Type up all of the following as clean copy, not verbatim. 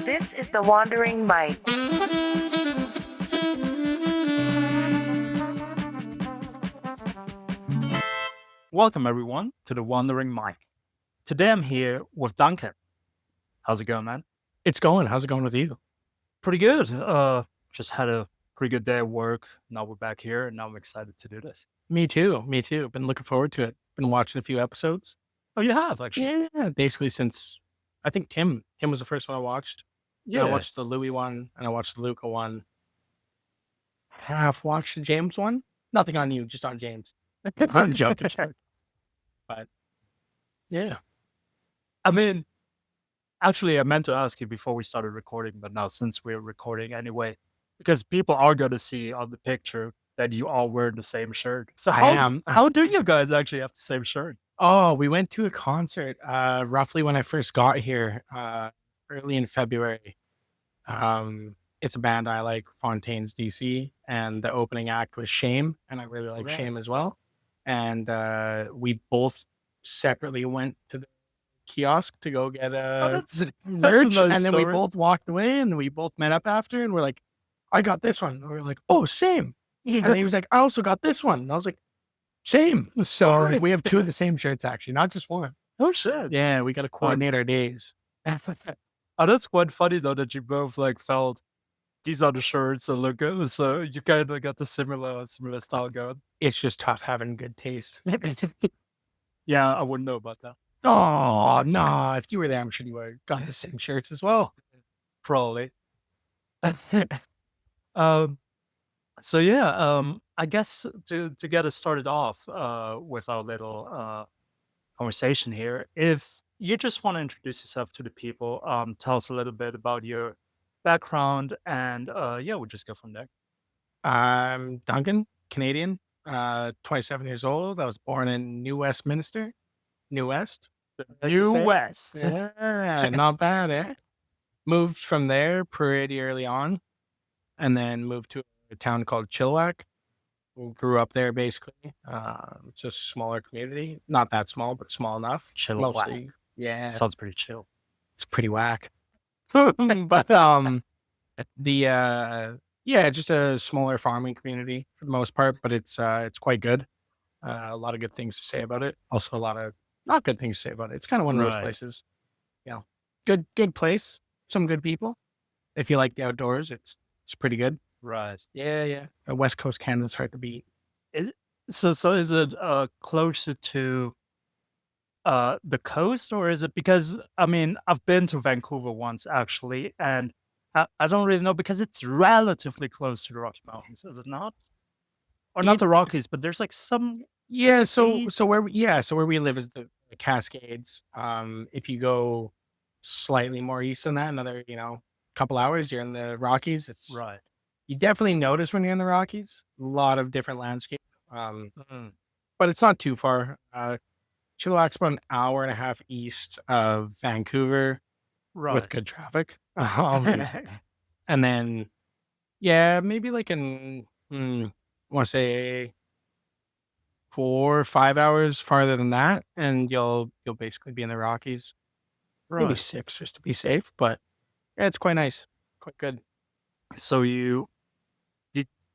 This is the Wandering Mike. Welcome, everyone, to the Wandering Mike. Today I'm here with Duncan. How's it going, man? It's going. How's it going with you? Pretty good. Just had a pretty good day at work. Now we're back here, and now I'm excited to do this. Me too. Me too. Been looking forward to it. Been watching a few episodes. Oh, you have actually? Yeah, basically since I think Tim was the first one I watched. Yeah. I watched the Louis one and I watched the Luca one. Half watched the James one. Nothing on you, just on James. I'm joking. But yeah. I mean, actually, I meant to ask you before we started recording, but now since we're recording anyway, because people are going to see on the picture that you all wear the same shirt. So I am. How do you guys actually have the same shirt? Oh, we went to a concert roughly when I first got here, early in February. It's a band I like, Fontaine's DC, and the opening act was Shame, and I really like Right. Shame as well. And we both separately went to the kiosk to go get that's a merch, nice and then we story. both walked away, and we both met up after, and we're like, I got this one. And we're like, oh, same. And then he was like, I also got this one. And I was like, same. So Alright. we have two of the same shirts, actually, not just one. Oh shit! Yeah, we got to coordinate our days. Oh, that's quite funny though that you both like felt these are the shirts that look good, so you kind of got the similar style going. It's just tough having good taste. Yeah, I wouldn't know about that. Oh, no. If you were there, I'm sure you would have got the same shirts as well. Probably. Um. So yeah, I guess to get us started off with our little conversation here, if you just want to introduce yourself to the people, tell us a little bit about your background, and yeah, we'll just go from there. I'm Duncan, Canadian, 27 years old. I was born in New Westminster, New West. New West. Yeah, not bad, eh? Moved from there pretty early on, and then moved to a town called Chilliwack. Grew up there basically. It's a smaller community, not that small, but small enough. Chilliwack. Mostly, yeah, Sounds pretty chill. it's pretty whack. But yeah, just a smaller farming community for the most part, but it's quite good. A lot of good things to say about it. Also, a lot of not good things to say about it. It's kind of one of those Right. places. Yeah, good place. Some good people. If you like the outdoors, it's pretty good. Right. Yeah. West Coast Canada's hard to beat. So is it closer to the coast, or is it because I mean I've been to Vancouver once actually, and I don't really know because it's relatively close to the Rocky Mountains, is it not? Or not It- the Rockies, but there's like some Yeah, Is it so where we live is the Cascades. If you go slightly more east than that, another couple hours, you're in the Rockies. It's right. You definitely notice when you're in the Rockies, a lot of different landscape. Mm, But it's not too far. Chilliwack's about an hour and a half east of Vancouver right. with good traffic. And then, yeah, maybe like I want to say 4 or 5 hours farther than that, and you'll basically be in the Rockies. Maybe Right. 6 just to be safe, but yeah, it's quite nice, quite good. So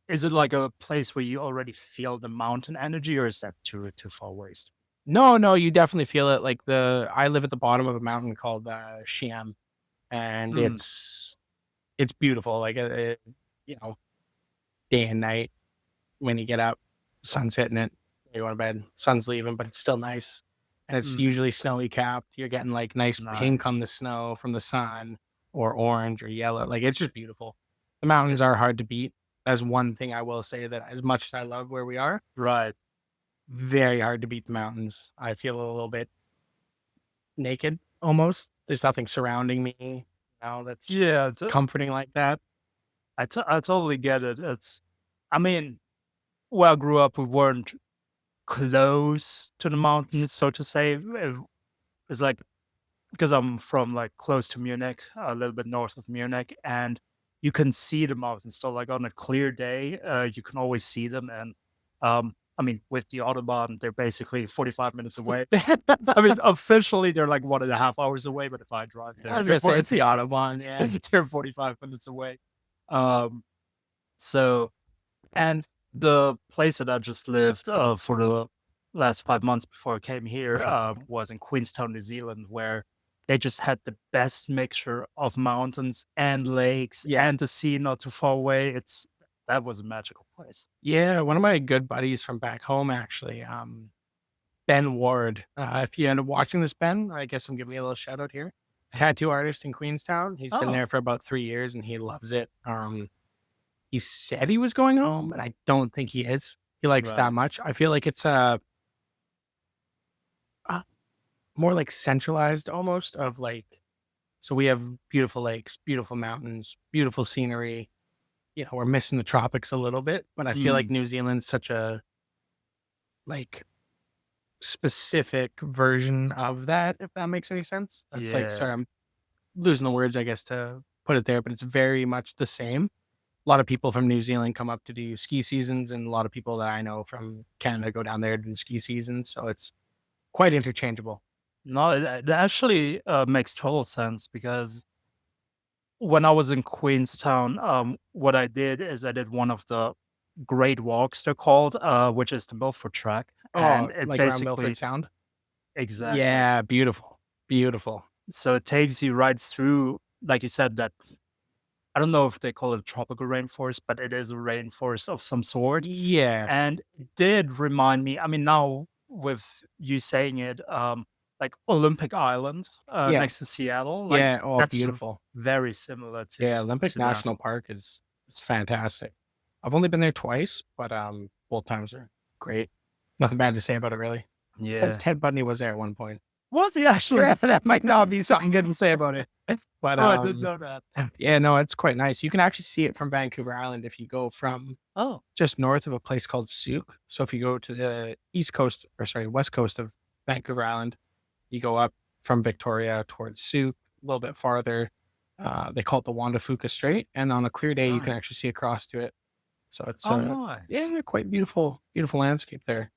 is it like a place where you already feel the mountain energy, or is that too far west? No, you definitely feel it. Like I live at the bottom of a mountain called Shiam, and Mm, it's beautiful. Like day and night when you get up, sun's hitting it, you go to bed, sun's leaving, but it's still nice. And it's mm, usually snowy capped. You're getting like nice pink on nice. the snow from the sun, or orange or yellow. Like it's just beautiful. The mountains are hard to beat. That's one thing I will say, that as much as I love where we are, Right. very hard to beat the mountains. I feel a little bit naked almost. There's nothing surrounding me now that's Yeah, comforting like that. I totally get it. I mean, where I grew up, we weren't close to the mountains, so to say. It's like because I'm from like close to Munich, a little bit north of Munich, and you can see the mountains. So like on a clear day, you can always see them. And I mean, with the Autobahn, they're basically 45 minutes away. I mean, officially, they're like 1.5 hours away, but if I drive I there, was they're gonna say it's the Autobahn. Yeah. they're 45 minutes away. Um, so, and the place that I just lived for the last 5 months before I came here was in Queenstown, New Zealand, where they just had the best mixture of mountains and lakes Yeah. and the sea not too far away. That was a magical place. Yeah. One of my good buddies from back home, actually, Ben Ward. If you end up watching this, Ben, I guess I'm giving you a little shout out here. Tattoo artist in Queenstown. He's been Oh. there for about 3 years and he loves it. He said he was going home, but I don't think he is. He likes that Right. much. I feel like it's more like centralized almost of like, so we have beautiful lakes, beautiful mountains, beautiful scenery. You know, we're missing the tropics a little bit, but I feel like New Zealand's such a like specific version of that, if that makes any sense. That's like, sorry, Yeah. I'm losing the words, I guess, to put it there, but it's very much the same. A lot of people from New Zealand come up to do ski seasons, and a lot of people that I know from Canada go down there to do ski seasons. So it's quite interchangeable. No, it actually makes total sense because when I was in Queenstown, what I did is I did one of the great walks, they're called, which is the Milford Track, and Oh, it like around Milford basically Sound? exactly. Yeah, beautiful. Beautiful. So it takes you right through, like you said, that I don't know if they call it a tropical rainforest, but it is a rainforest of some sort. Yeah. And it did remind me, I mean, now with you saying it, like Olympic Island Yeah. next to Seattle, like Yeah. Oh, that's beautiful. very similar Yeah, Olympic to that. National Park is it's fantastic. I've only been there twice, but both times are great. Nothing bad to say about it really. Since Yeah. Ted Bundy was there at one point. Was he actually? Yeah, that might not be something good to say about it. But Oh, I didn't know that. yeah, no, it's quite nice. You can actually see it from Vancouver Island if you go from Oh, just north of a place called Souk. So if you go to the west coast of Vancouver Island, you go up from Victoria towards Souk, a little bit farther. They call it the Wanda Fuca Strait, and on a clear day, you can nice. actually see across to it. So it's Oh, nice. yeah, quite beautiful, beautiful landscape there.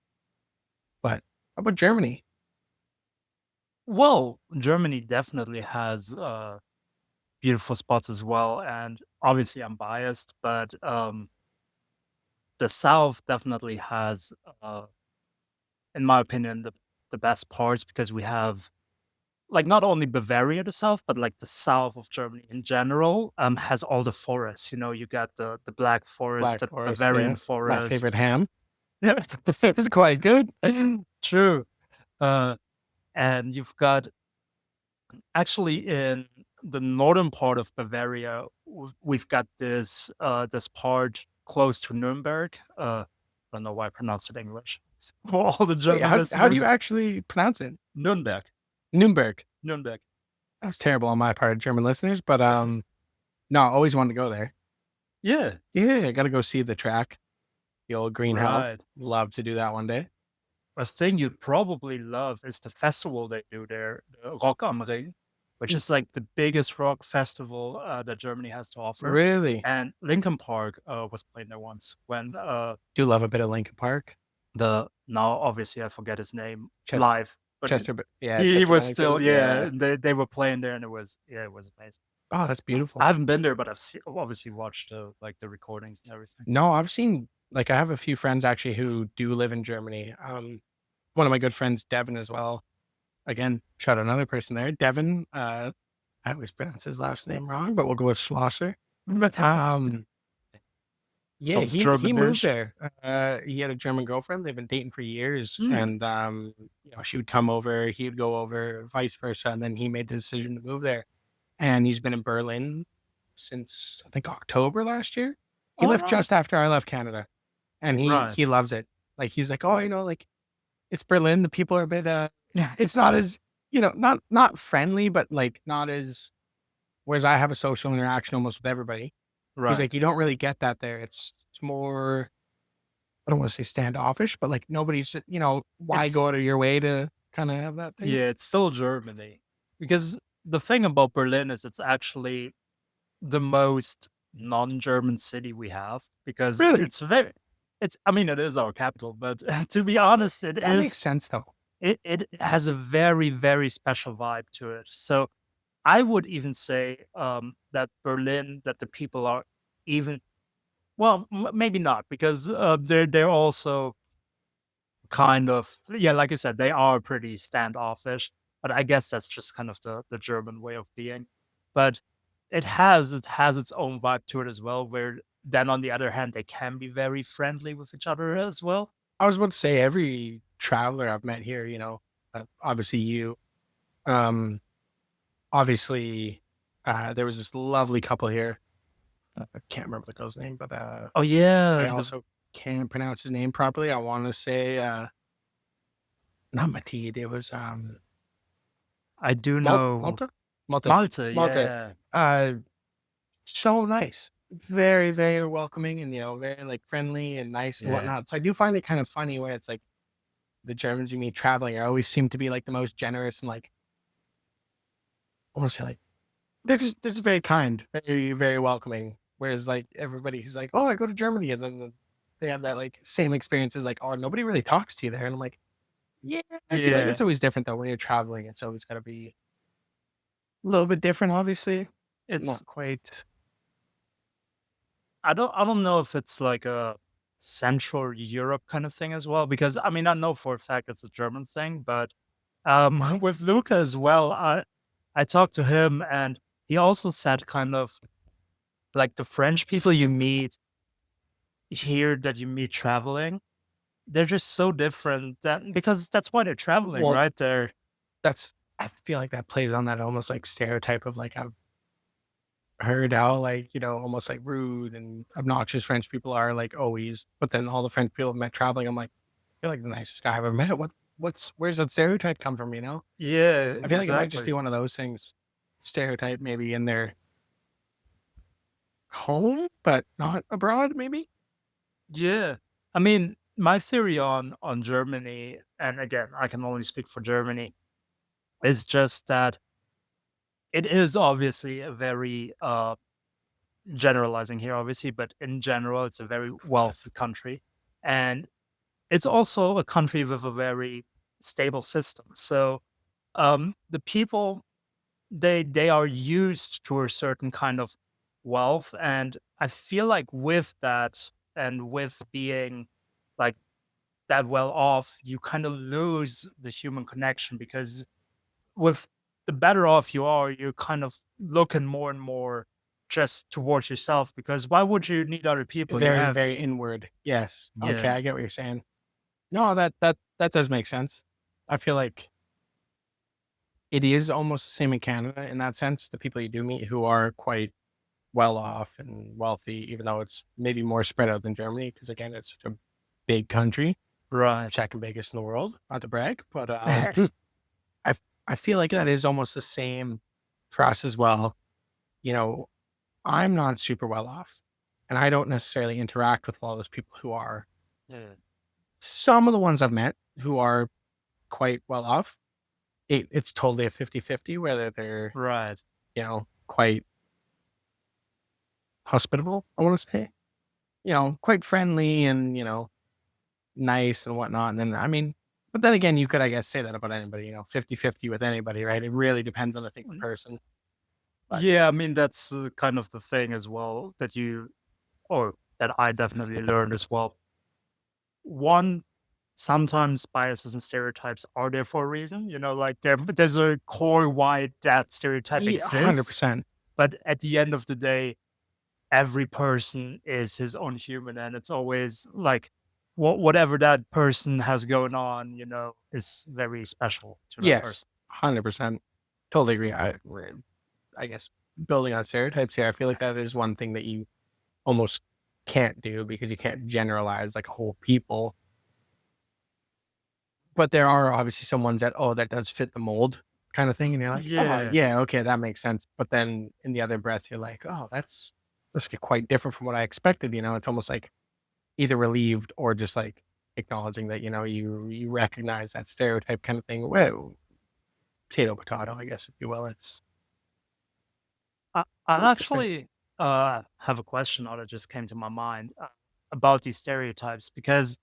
But how about Germany? Well, Germany definitely has beautiful spots as well, and obviously I'm biased, but the South definitely has, in my opinion, the best parts because we have like not only Bavaria, the South, but like the South of Germany in general has all the forests. You know, you got the Black Forest, Black the Forest, Bavarian yeah. My Forest. favorite ham. Yeah, It's quite good. true. And you've got actually in the northern part of Bavaria, we've got this part close to Nuremberg. I don't know why I pronounced it English. For all the Wait, German how do you listeners, actually pronounce it? Nuremberg. Nuremberg. Nuremberg. That was terrible on my part, German listeners, but no, I always wanted to go there. Yeah. Yeah, I got to go see the track, the old Green Hell. Right. Love to do that one day. A thing you'd probably love is the festival they do there, the Rock am Ring, which is like the biggest rock festival that Germany has to offer. Really? And Linkin Park was playing there once when Do love a bit of Linkin Park. now obviously I forget his name Chester- live, but Chester, yeah, he Chester was Bennington, still they were playing there and it was amazing. Oh, that's beautiful. I haven't been there, but I've obviously watched like the recordings and everything. No, I've seen like I have a few friends actually who do live in Germany. One of my good friends, Devin, as well. Again, shout out another person there, Devin. I always pronounce his last name wrong, but we'll go with Schlosser. Yeah, Some he moved German-ish. there. He had a German girlfriend. They've been dating for years, Mm. and you know, she would come over, he would go over, vice versa, and then he made the decision to move there. And he's been in Berlin since I think October last year. He Oh, left nice. just after I left Canada, and he Right. loves it. Like he's like, oh, you know, like it's Berlin. The people are a bit it's not as not friendly, but like not as. Whereas I have a social interaction almost with everybody. Right. He's like, you don't really get that there. It's more, I don't want to say standoffish, but like nobody's, why It's- go out of your way to kind of have that thing? Yeah, it's still Germany. Because the thing about Berlin is it's actually the most non-German city we have because Really? it's it's. I mean, it is our capital, but to be honest, That makes sense though. it has a very very special vibe to it. So I would even say that Berlin, that the people are even well, maybe not because they're also kind of yeah, like I said, they are pretty standoffish. But I guess that's just kind of the German way of being. But it has its own vibe to it as well. Where then on the other hand, they can be very friendly with each other as well. I was about to say every traveler I've met here, obviously you, um, obviously, there was this lovely couple here. I can't remember the girl's name, but Oh yeah, I the also can't pronounce his name properly. I want to say not Mateed. It was I do know Malta, Malta, Malta. Malta. Yeah, Uh, so nice, very very welcoming, and very like friendly and nice and yeah, whatnot. So I do find it kind of funny where it's like the Germans you meet traveling always seem to be like the most generous and like I want to say like they're just very kind, very very welcoming. Whereas like everybody who's like, oh, I go to Germany, and then they have that like same experiences like, oh, nobody really talks to you there, and I'm like, yeah, I feel like yeah. it's always different though when you're traveling. It's always got to be a little bit different, obviously. It's Not quite. I don't know if it's like a Central Europe kind of thing as well, because I mean I know for a fact it's a German thing, but with Luca as well, I talked to him and he also said kind of like the French people you meet here that you meet traveling, they're just so different that because that's why they're traveling, Well, right? They're that's I feel like that plays on that almost like stereotype of like I've heard how like almost like rude and obnoxious French people are like always, but then all the French people I've met traveling, I'm like, you're like the nicest guy I've ever met. Where's that stereotype come from? yeah, I feel like it might just be exactly. one of those things, stereotype maybe in their home, but not abroad, maybe. Yeah. I mean, my theory on Germany, and again, I can only speak for Germany, is just that it is obviously a very generalizing here, obviously, but in general, it's a very wealthy country. And it's also a country with a very stable system. So the people they are used to a certain kind of wealth. And I feel like with that and with being like that well off, you kind of lose the human connection because with the better off you are, you're kind of looking more and more just towards yourself because why would you need other people? You Very, have very inward. Yes. Okay, yeah. I get what you're saying. No, S- that does make sense. I feel like it is almost the same in Canada in that sense. The people you do meet who are quite well off and wealthy, even though it's maybe more spread out than Germany, because again, it's such a big country, Right. second biggest in the world. Not to brag, but I I feel like that is almost the same for us as well. You know, I'm not super well off, and I don't necessarily interact with all those people who are. Yeah. Some of the ones I've met who are quite well off, it's totally a 50-50 whether they're, Right. quite hospitable, I want to say, quite friendly and, nice and whatnot. And then, I mean, but then again, you could, I guess, say that about anybody, 50-50 with anybody, right? It really depends on, I think, the person. But Yeah, I mean that's kind of the thing as well that you or that I definitely learned as well. One, sometimes biases and stereotypes are there for a reason. Like there's a core why that stereotype yeah, exists, 100%. but at the end of the day, every person is his own human, and it's always like whatever that person has going on, is very special to that Yes, person. 100%. Totally agree. I guess building on stereotypes here, I feel like that is one thing that you almost can't do because you can't generalize like a whole people. But there are obviously some ones that, oh, that does fit the mold kind of thing. And you're like, oh, Yeah, yeah, okay, that makes sense. But then in the other breath, you're like, oh, that's quite different from what I expected. It's almost like either relieved or just like acknowledging that, you recognize that stereotype kind of thing. Well, potato, potato, I guess, if you will. It's I fair. actually have a question now that just came to my mind. about these stereotypes because,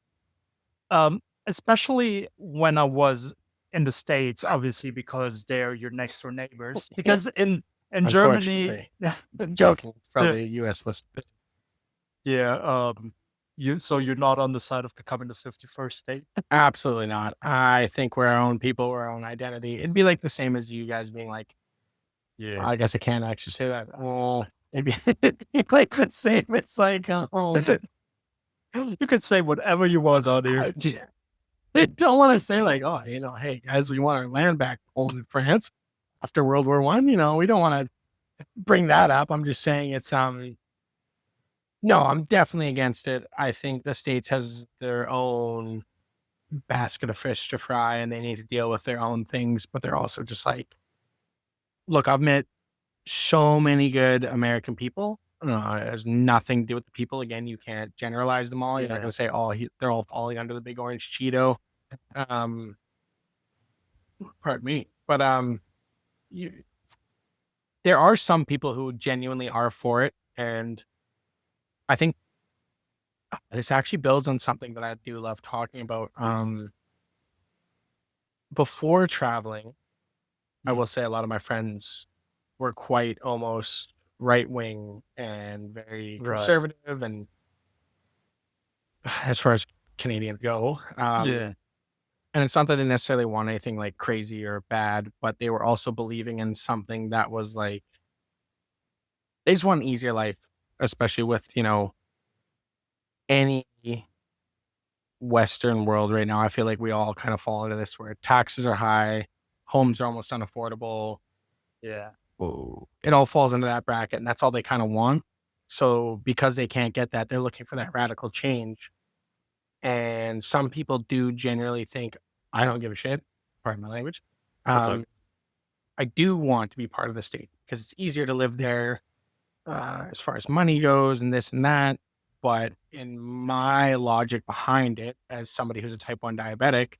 especially when I was in the States, obviously because they're your next door neighbors. Because in Germany, Unfortunately. Joking for the the US listeners. yeah, you're not on the side of becoming the 51st state. Absolutely not. I think we're our own people, we're our own identity. It'd be like the same as you guys being like, Yeah, I guess I can't actually say that. Oh, maybe it'd be like the same. It's like, oh, you can say whatever you want out here. I don't want to say like, oh, hey guys, we want our land back owned in France after World War I. We don't want to bring that up. I'm just saying it's no, I'm definitely against it. I think the States has their own basket of fish to fry and they need to deal with their own things, but they're also just like, look, I've met so many good American people. It has nothing to do with the people. Again, you can't generalize them all. You're not Yeah. going to say, they're all falling under the big orange Cheeto. Um, Pardon me. But you, there are some people who genuinely are for it. And I think this actually builds on something that I do love talking about. Before traveling, I will say a lot of my friends were quite almost right wing and very Right. conservative, and as far as Canadians go, Yeah. and it's not that they necessarily want anything like crazy or bad, but they were also believing in something that was like they just want an easier life, especially with any Western world right now. I feel like we all kind of fall into this where taxes are high, homes are almost unaffordable. Yeah. It all falls into that bracket, and that's all they kind of want. So because they can't get that, they're looking for that radical change. And some people do generally think, I don't give a shit. Pardon my language. That's okay. I do want to be part of the state because it's easier to live there as far as money goes and this and that. But in my logic behind it, as somebody who's a type 1 diabetic,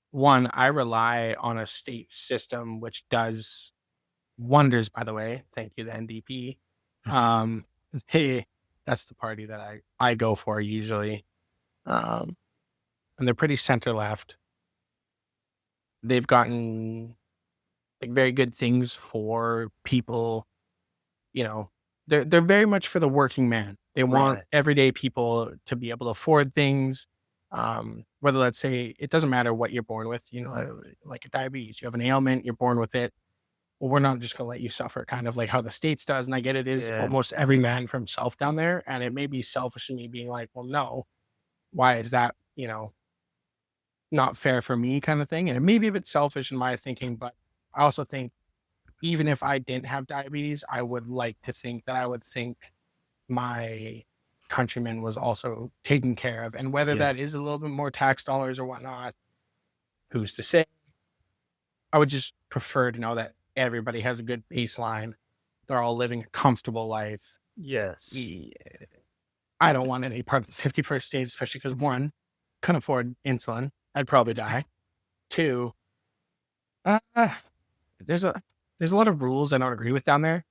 one, I rely on a state system which does wonders, by the way. Thank you, the NDP. That's the party that I go for usually. And they're pretty center left. They've gotten like very good things for people. They're very much for the working man. They want Right. everyday people to be able to afford things. Whether, let's say, it doesn't matter what you're born with, like a diabetes, you have an ailment, you're born with it. Well, we're not just going to let you suffer, kind of like how the States does. And I get it is Yeah. almost every man for himself down there. And it may be selfish in me being like, well, no, why is that, not fair for me kind of thing? And it may be a bit selfish in my thinking, but I also think even if I didn't have diabetes, I would like to think that I would think my countrymen was also taken care of. And whether that is a little bit more tax dollars or whatnot, who's to say? I would just prefer to know that everybody has a good baseline. They're all living a comfortable life. Yes. I don't want any part of the 51st state, especially because one, couldn't afford insulin. I'd probably die. Two, there's a lot of rules I don't agree with down there.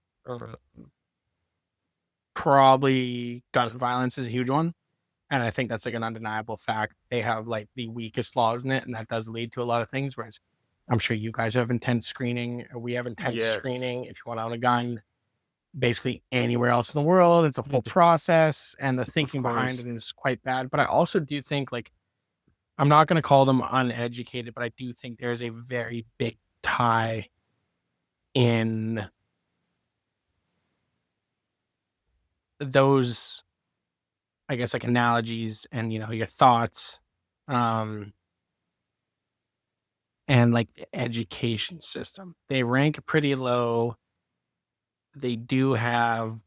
Probably gun violence is a huge one. And I think that's like an undeniable fact. They have like the weakest laws in it, and that does lead to a lot of things. Whereas I'm sure you guys have intense screening. We have intense screening. If you want to own a gun, basically anywhere else in the world, it's a full process, and the thinking behind it is quite bad. But I also do think, like, I'm not going to call them uneducated, but I do think there's a very big tie in those, I guess, like analogies and your thoughts, and like the education system. They rank pretty low. They do have.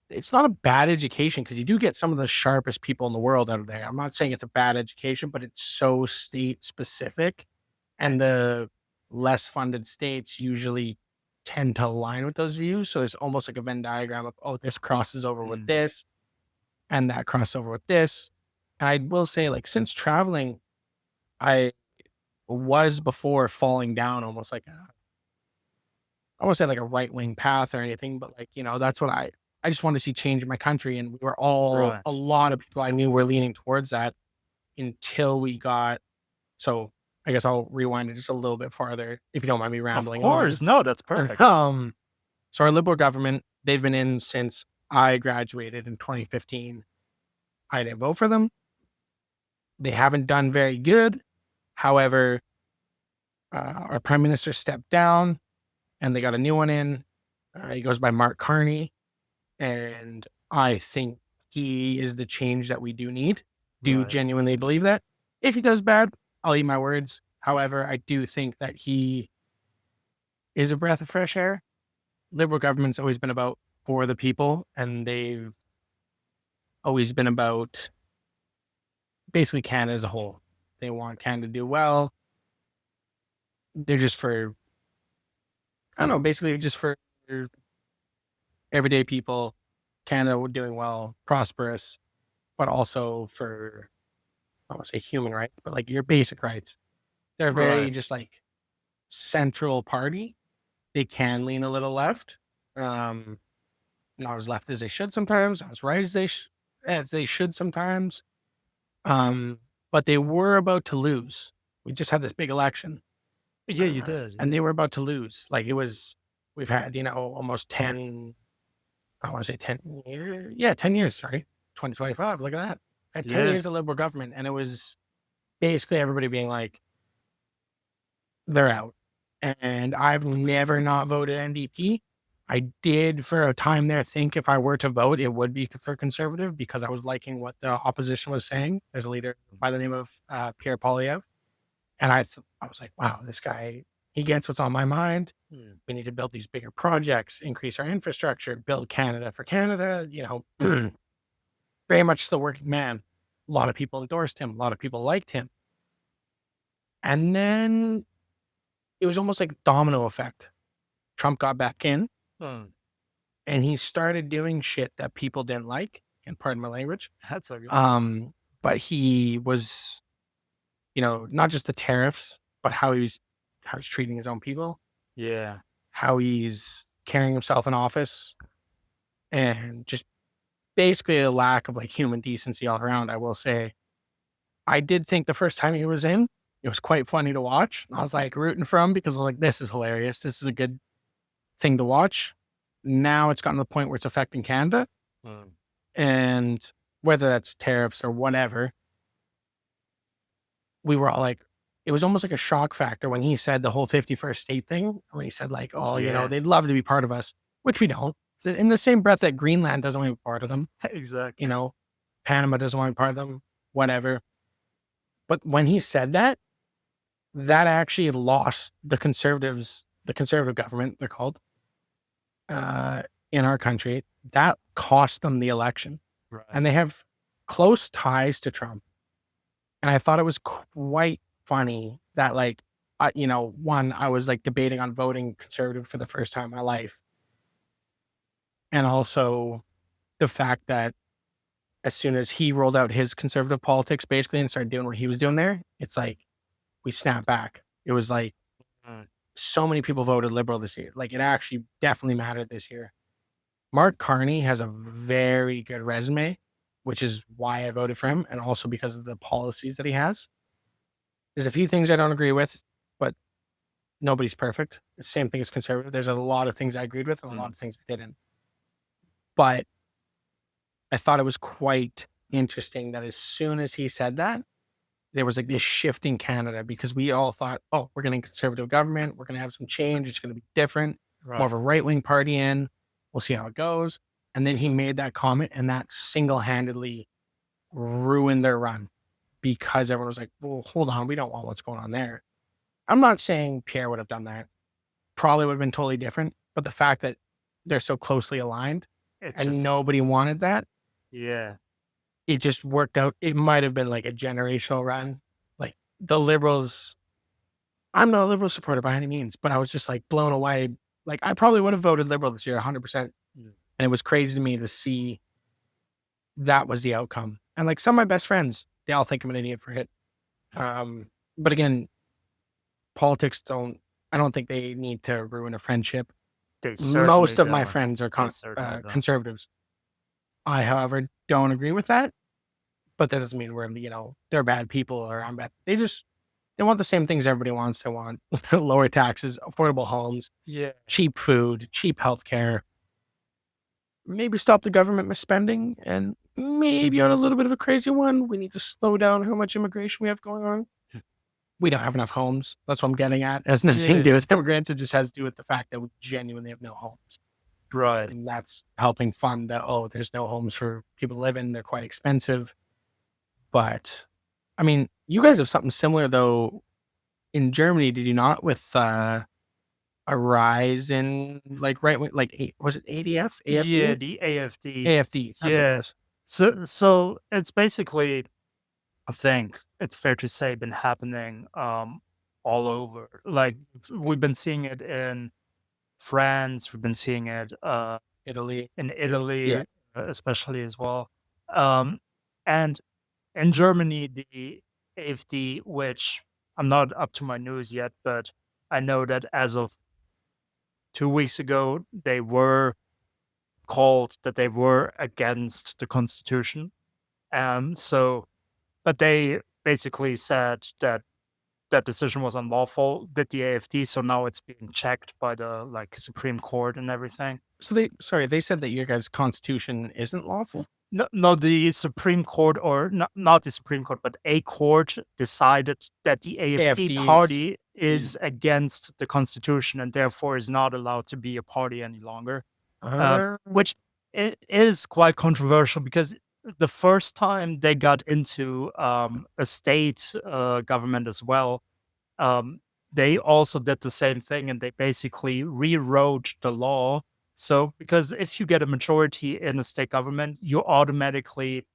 It's not a bad education because you do get some of the sharpest people in the world out of there. I'm not saying it's a bad education, but it's so state specific, and the less funded states usually tend to align with those views. So it's almost like a Venn diagram of, oh, this crosses over with this and that crossover with this. And I will say, like, since traveling, I was before falling down almost like I won't say like a right wing path or anything, but like, that's what I just want to see change in my country. And we were all, Right. a lot of people I knew were leaning towards that until we got, so I guess I'll rewind it just a little bit farther if you don't mind me Of rambling on. course. No, that's perfect. So our Liberal government, they've been in since I graduated in 2015. I didn't vote for them. They haven't done very good. However, our prime minister stepped down and they got a new one in. He goes by Mark Carney. And I think he is the change that we do need. Do Right. genuinely believe that. If he does bad, I'll eat my words. However, I do think that he is a breath of fresh air. Liberal government's always been about for the people, and they've always been about basically Canada as a whole. They want Canada to do well. They're just for, I don't know, basically just for everyday people, Canada doing well, prosperous, but also for, I don't want to say human rights, but like your basic rights. They're very Right. just like central party. They can lean a little left. Not as left as they should sometimes, not as right as they should sometimes. But they were about to lose. We just had this big election. Yeah, you did. And they were about to lose. Like we've had, almost 10, I want to say 10 years. Yeah, 10 years, sorry. 2025. Look at that. I had 10 Yeah. years of Liberal government, and it was basically everybody being like, they're out. And I've never not voted NDP. I did for a time there think if I were to vote, it would be for Conservative because I was liking what the opposition was saying. There's a leader by the name of Pierre Poilievre. And I was like, wow, this guy, he gets what's on my mind. We need to build these bigger projects, increase our infrastructure, build Canada for Canada, very much the working man. A lot of people endorsed him. A lot of people liked him. And then it was almost like a domino effect. Trump got back in Mm, and he started doing shit that people didn't like, and pardon my language. that's okay. But he was, not just the tariffs, but how he's treating his own people, Yeah. how he's carrying himself in office, and just basically a lack of like human decency all around. I will say, I did think the first time he was in, it was quite funny to watch. I was like rooting for him because I'm like, this is hilarious. This is a good thing to watch. Now it's gotten to the point where it's affecting Canada. Mm, And whether that's tariffs or whatever, we were all like, it was almost like a shock factor when he said the whole 51st state thing. When he said like, oh, Yeah. they'd love to be part of us, which we don't. In the same breath that Greenland doesn't want to be part of them, exactly. Panama doesn't want to be part of them, whatever. But when he said that, that actually lost the conservative government, they're called, in our country. That cost them the election. Right. And they have close ties to Trump. And I thought it was quite funny that like, one, I was like debating on voting Conservative for the first time in my life. And also the fact that as soon as he rolled out his conservative politics basically and started doing what he was doing there, it's like we snapped back. It was like so many people voted Liberal this year. Like it actually definitely mattered this year. Mark Carney has a very good resume, which is why I voted for him, and also because of the policies that he has. There's a few things I don't agree with, but nobody's perfect. The same thing as Conservative. There's a lot of things I agreed with and a lot of things I didn't. But I thought it was quite interesting that as soon as he said that, there was like this shift in Canada because we all thought, oh, we're getting conservative government. We're going to have some change. It's going to be different. Right. More of a right-wing party in. We'll see how it goes. And then he made that comment and that single-handedly ruined their run because everyone was like, well, hold on. We don't want what's going on there. I'm not saying Pierre would have done that. Probably would have been totally different. But the fact that they're so closely aligned It's and just, nobody wanted that, yeah. it just worked out. It might have been like a generational run. Like the Liberals, I'm not a Liberal supporter by any means, but I was just like blown away. Like I probably would have voted Liberal this year, 100%. And it was crazy to me to see that was the outcome. And like some of my best friends, they all think I'm an idiot for it. But again, politics I don't think they need to ruin a friendship. They certainly Most of my don't. friends are They certainly don't. conservatives. I, however, don't agree with that, but that doesn't mean they're bad people or I'm bad. They want the same things everybody wants. They want lower taxes, affordable homes, Yeah. cheap food, cheap healthcare. Maybe stop the government misspending, and maybe on a little bit of a crazy one, we need to slow down how much immigration we have going on. We don't have enough homes. That's what I'm getting at. It has nothing to do with immigrants. It just has to do with the fact that we genuinely have no homes. Right. And that's helping fund that, there's no homes for people to live in. They're quite expensive. But, I mean, you guys have something similar, though, in Germany, did you not, with a rise in, was it ADF? AFD? Yeah, the AFD. AFD. That's what it Yeah. was. So it's basically, I think it's fair to say, been happening all over. Like we've been seeing it in France, we've been seeing it Italy. in Italy, Yeah. especially as well. Um, and in Germany, the AfD, which I'm not up to my news yet, but I know that as of 2 weeks ago, they were called that they were against the Constitution. But they basically said that that decision was unlawful, did the AfD, so now it's being checked by the Supreme Court and everything. So they said that your guys' constitution isn't lawful? No, the Supreme Court, or not the Supreme Court, but a court decided that the AfD AfD party is against the Constitution and therefore is not allowed to be a party any longer. Which it is quite controversial because the first time they got into a state government as well, they also did the same thing and they basically rewrote the law. So, because if you get a majority in a state government, you automatically,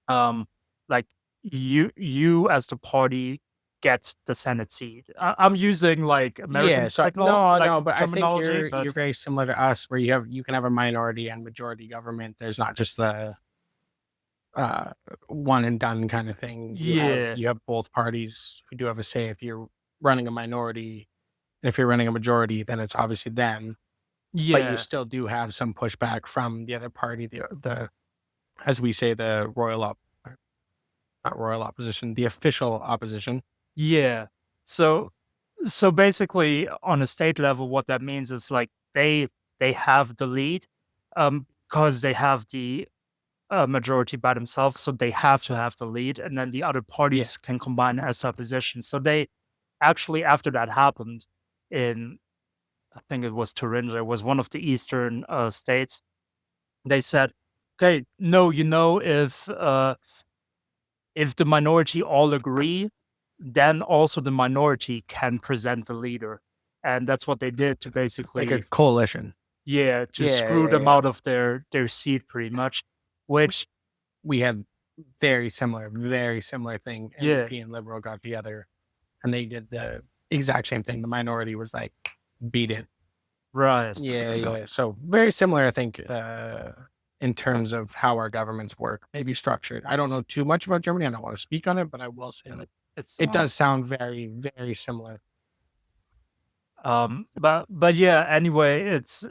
like you as the party get the Senate seat. I'm using American Yeah, so no, but I think terminology, you're but very similar to us, where you can have a minority and majority government. There's not just the one and done kind of thing. yeah, You have both parties who do have a say. If you're running a minority, and if you're running a majority, then it's obviously them. But you yeah, still do have some pushback from the other party, the as we say, the not royal opposition, the official opposition. yeah. So basically, on a state level, what that means is they have the lead, because they have the majority by themselves, so they have to have the lead, and then the other parties can combine as the opposition. So they actually, after that happened, in I think it was Thuringia, it was one of the eastern states. They said, "Okay, no, if the minority all agree, then also the minority can present the leader," and that's what they did to Like a basically, coalition. yeah, to Yeah, screw yeah, them yeah. out of their seat, pretty much. Which, We had very similar thing. yeah, NDP and Liberal got together and they did the exact same thing. The minority was like, beat it. right. Yeah, yeah. So very similar, I think, in terms of how our governments work, maybe structured. I don't know too much about Germany. I don't want to speak on it, but I will say that It's it does sound very, very similar. but yeah, anyway, it's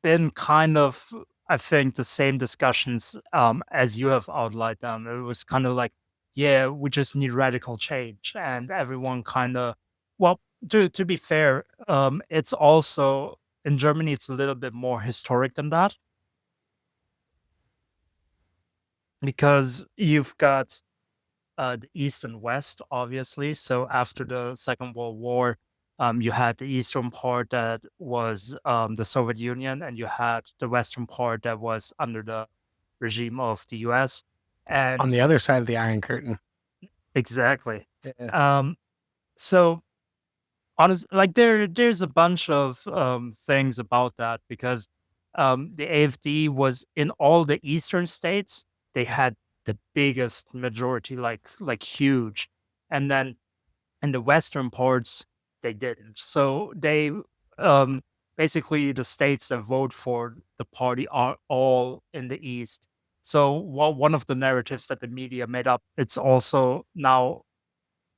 been kind of, I think, the same discussions as you have outlined them. It was kind of like, yeah, we just need radical change, and everyone kind of, well, to be fair, it's also in Germany, it's a little bit more historic than that because you've got the East and West, obviously. So after the Second World War, you had the eastern part that was the Soviet Union, and you had the western part that was under the regime of the US. On And the other side of the Iron Curtain. exactly. Yeah. So there's a bunch of things about that because the AfD was in all the eastern states. They had the biggest majority, like huge, and then in the western parts they didn't. So they um, basically the states that vote for the party are all in the east. So one of the narratives that the media made up, it's also now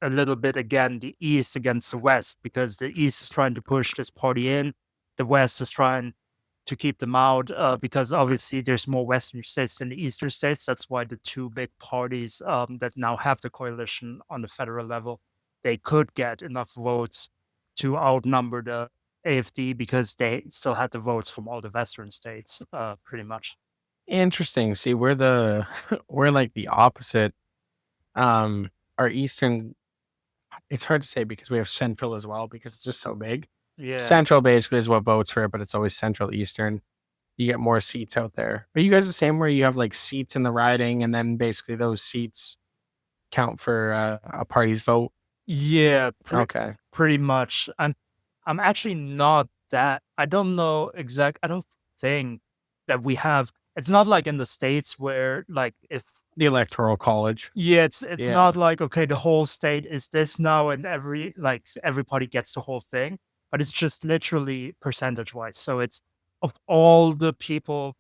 a little bit again the East against the West because the East is trying to push this party in, the West is trying to keep them out, because obviously there's more Western states than the Eastern states. That's why the two big parties that now have the coalition on the federal level, they could get enough votes to outnumber the AFD because they still had the votes from all the Western states, pretty much. Interesting. See, we're the we're like the opposite. Our Eastern, it's hard to say because we have Central as well because it's just so big. Yeah. Central basically is what votes for it, but it's always Central Eastern. You get more seats out there. Are you guys the same where you have like seats in the riding and then basically those seats count for a party's vote? Yeah, Okay. pretty much. I'm actually not that. I don't know exact. I don't think that we have. It's not like in the states where like if The Electoral College. yeah, it's Yeah. not like okay, the whole state is this now, and everybody gets the whole thing. But it's just literally percentage wise. So it's of all the people,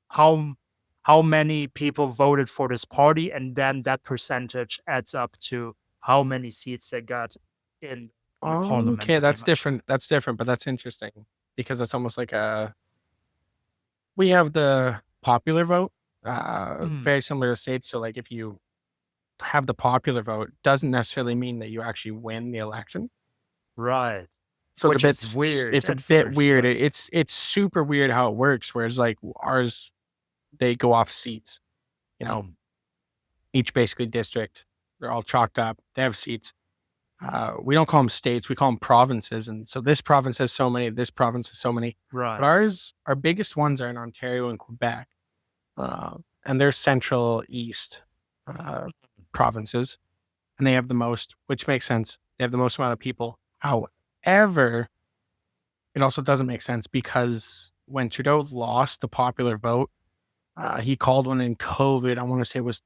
how how many people voted for this party, and then that percentage adds up to how many seats they got in the Oh, parliament, okay, pretty that's much. different. That's different, but that's interesting because it's almost like a we have the popular vote, Mm, very similar to states. So, like, if you have the popular vote, doesn't necessarily mean that you actually win the election. right. So Which is weird it's a at bit first. weird. It's super weird how it works. Whereas like ours, they go off seats. You know, Mm, each basically district, they're all chalked up. They have seats. We don't call them states, we call them provinces. And so this province has so many, this province has so many. But right. our biggest ones are in Ontario and Quebec. And they're central east provinces. And they have the most, which makes sense. They have the most amount of people. However, it also doesn't make sense because when Trudeau lost the popular vote, he called one in COVID. I want to say it was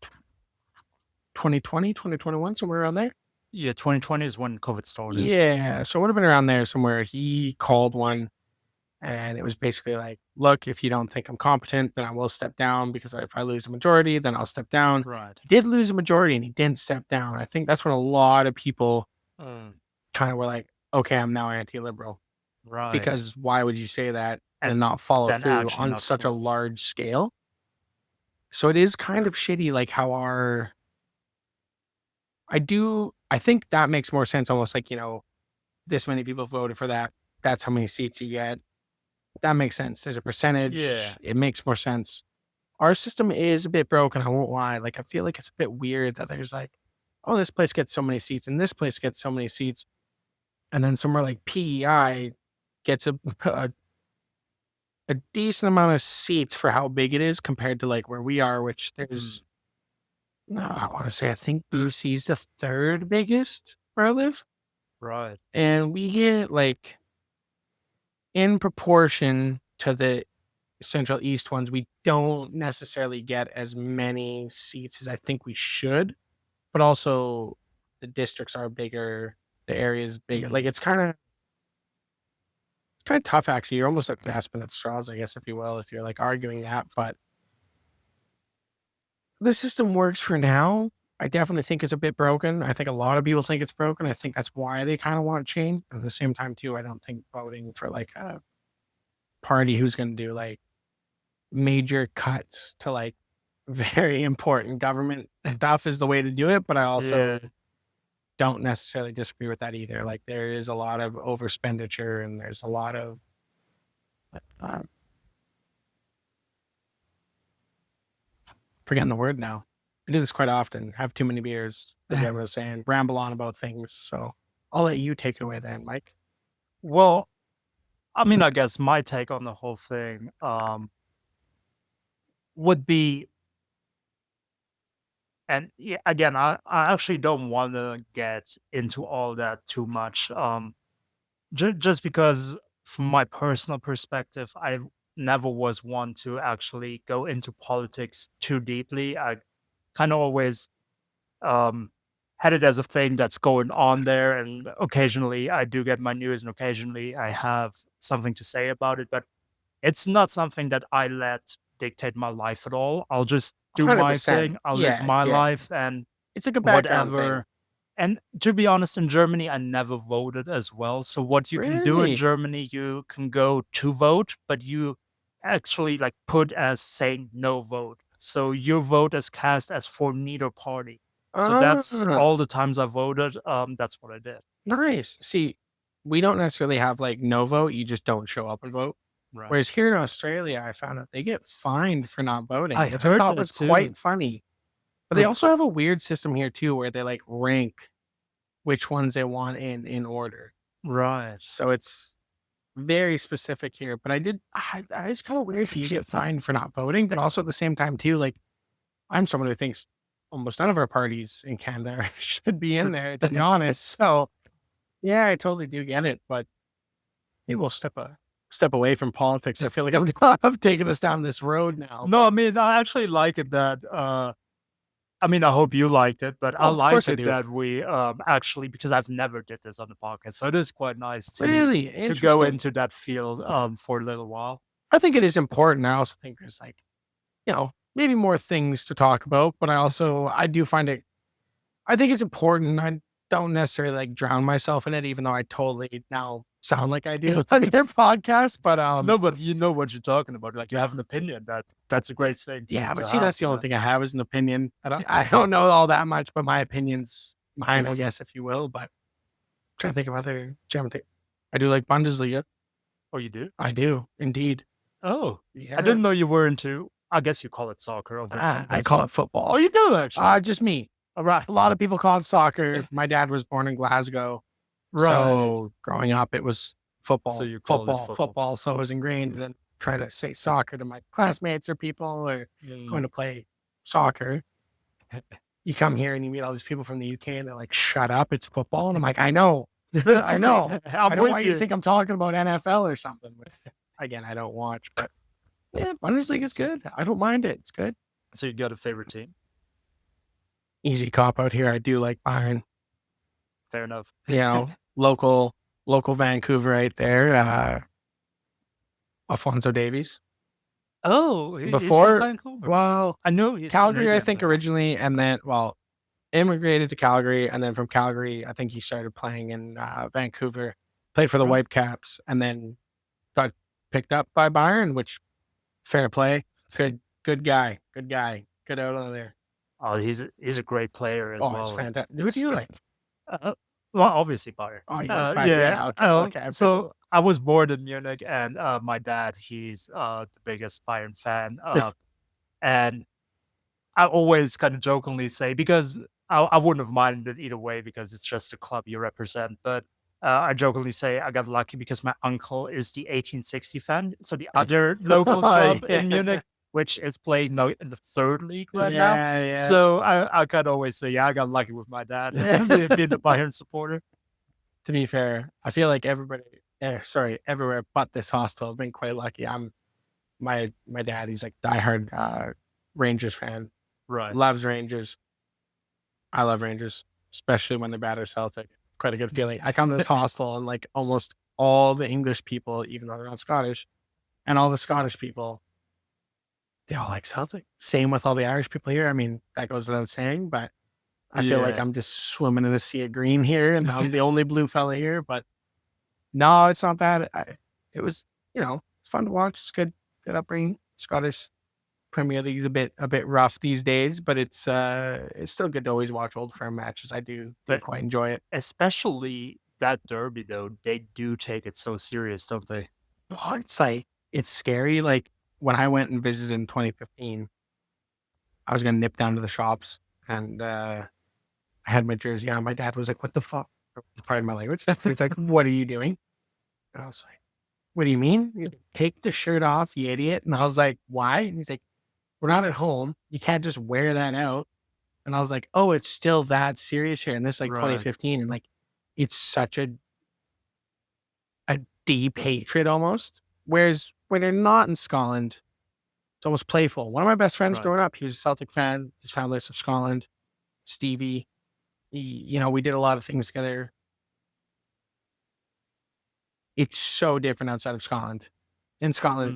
2020, 2021, somewhere around there. Yeah, 2020 is when COVID started. Yeah, so it would have been around there somewhere. He called one, and it was basically like, "Look, if you don't think I'm competent, then I will step down because if I lose a majority, then I'll step down." Right. He did lose a majority, and he didn't step down. I think that's when a lot of people Mm, kind of were like, "Okay, I'm now anti-liberal," right. because why would you say that and And then not follow then through actually on not such a vote. large scale? So it is kind of shitty, like how our I think that makes more sense, almost like this many people voted for that. That's how many seats you get. That makes sense. There's a Yeah. percentage. It makes more sense. Our system is a bit broken. I won't lie. Like, I feel like it's a bit weird that there's like, oh, this place gets so many seats and this place gets so many seats. And then somewhere like PEI gets a decent amount of seats for how big it is compared to like where we are, which Mm, there's, no, I want to say, I think BC is the third biggest where I live. right. And we get like, in proportion to the Central East ones, we don't necessarily get as many seats as I think we should, but also the districts are bigger, the area is bigger. Mm, Like it's kind of tough actually. You're almost like grasping at straws, I guess, if you will, if you're like arguing that. But the system works for now. I definitely think it's a bit broken. I think a lot of people think it's broken. I think that's why they kind of want change. But at the same time, too, I don't think voting for like a party who's going to do like major cuts to like very important government stuff is the way to do it. But I also yeah. don't necessarily disagree with that either. Like there is a lot of overexpenditure and there's a lot of uh, forgetting the word now. I do this quite often. Have too many beers, as I was saying, ramble on about things. So I'll let you take it away then, Mike. Well, I mean, I guess my take on the whole thing would be, and yeah, again, I actually don't want to get into all that too much. Just because, from my personal perspective, I never was one to actually go into politics too deeply. I kind of always um, had it as a thing that's going on there, and occasionally I do get my news, and occasionally I have something to say about it. But it's not something that I let dictate my life at all. I'll just do my 100%. thing. I'll live Yeah, my yeah. life, and It's like a background thing. whatever. And to be honest, in Germany, I never voted as well. So what you can do in Really? Germany, you can go to vote, but you actually like put as saying no vote. So your vote is cast as for neither party. So that's Ah, all the times I voted. That's what I did. nice. See, we don't necessarily have like no vote. You just don't show up and vote. Right. Whereas here in Australia, I found out they get fined for not voting, I which I heard thought that was too. quite funny. But they Like, also have a weird system here too, where they like rank which ones they want in order. right. So it's very specific here. But it's kind of weird if you get fined for not voting, but also at the same time too, like I'm someone who thinks almost none of our parties in Canada should be in there, to be honest. So yeah, I totally do get it, but maybe we'll step away from politics. I feel like I've taken us down this road now. No, I mean, I actually like it that I mean, I hope you liked it, but I Oh, of course like I it do. that we actually, because I've never did this on the podcast, so it is quite nice Really to go interesting. into that field for a little while. I think it is important. I also think there's like, maybe more things to talk about, but I do find it, I think it's important. I don't necessarily like drown myself in it, even though I totally now sound like I do on their podcast. But No, but you know what you're talking about. Like you have an opinion that's a great thing to, yeah, but to see, have. that's the You only know? thing I have is an opinion. I don't know all that much, but my opinion's mine, I guess, if you will. But I'm trying to think of other gem thing. I do like Bundesliga. Oh, you do? I do indeed. Oh, Yeah, I didn't know you were into. I guess you call it soccer over I there. call it football. Oh, you do actually. Just me. A lot of people call it soccer. My dad was born in Glasgow, Right. so growing up it was football. So you call it football. So it was ingrained. And then try to say soccer to my classmates or people, or going to play soccer. You come here and you meet all these people from the UK, and they're like, "Shut up, it's football." And I'm like, "I know, I know. I don't want you to think I'm talking about NFL or something." But again, I don't watch, but yeah, Bundesliga is good. I don't mind it. It's good. So you got a favorite team? Easy cop out here. I do like Bayern. Fair enough. Local Vancouver right there. Alfonso Davies. Oh, he's Before- from Vancouver. Well, I know he's Calgary, I Canadian, think but- originally, and then immigrated to Calgary, and then from Calgary, I think he started playing in Vancouver, played for the Right. Whitecaps, and then got picked up by Bayern, which fair play. Good guy, good out of there. Oh, he's a great player as Oh, well. it's fantastic. Who do you like? Well, obviously Bayern. Oh, you like Bayern. Yeah, okay. So I was born in Munich, and my dad, he's the biggest Bayern fan. And I always kind of jokingly say, because I wouldn't have minded it either way because it's just a club you represent. But I jokingly say I got lucky because my uncle is the 1860 fan, so the other local club in Munich, which is playing now in the third league right now. Yeah. So I kind of always say, yeah, I got lucky with my dad being the Bayern supporter. To be fair, I feel like everywhere but this hostel, I've been quite lucky. My dad, he's like diehard Rangers fan. Right. Loves Rangers. I love Rangers, especially when they batter Celtic. Quite a good feeling. I come to this hostel and like almost all the English people, even though they're not Scottish, and all the Scottish people, they all like Celtic. Same with all the Irish people here. I mean, that goes without saying, but I feel like Yeah. I'm just swimming in a sea of green here, and I'm the only blue fella here. But no, it's not bad. It was, it's fun to watch. It's good upbringing. Scottish Premier League's a bit rough these days, but it's still good to always watch old firm matches. I do quite enjoy it. Especially that derby, though, they do take it so serious, don't they? Oh, it's scary. Like when I went and visited in 2015, I was gonna nip down to the shops, and I had my jersey on. My dad was like, "What the fuck?" Pardon my language. He's like, "What are you doing?" And I was like, "What do you mean? You take the shirt off, you idiot." And I was like, "Why?" And he's like, "We're not at home. You can't just wear that out." And I was like, "Oh, it's still that serious here." And this is like Right. 2015, and like it's such a deep hatred almost. Whereas when they're not in Scotland, it's almost playful. One of my best friends Right. growing up, he was a Celtic fan. His family's from Scotland. Stevie, we did a lot of things together. It's so different outside of Scotland. In Scotland,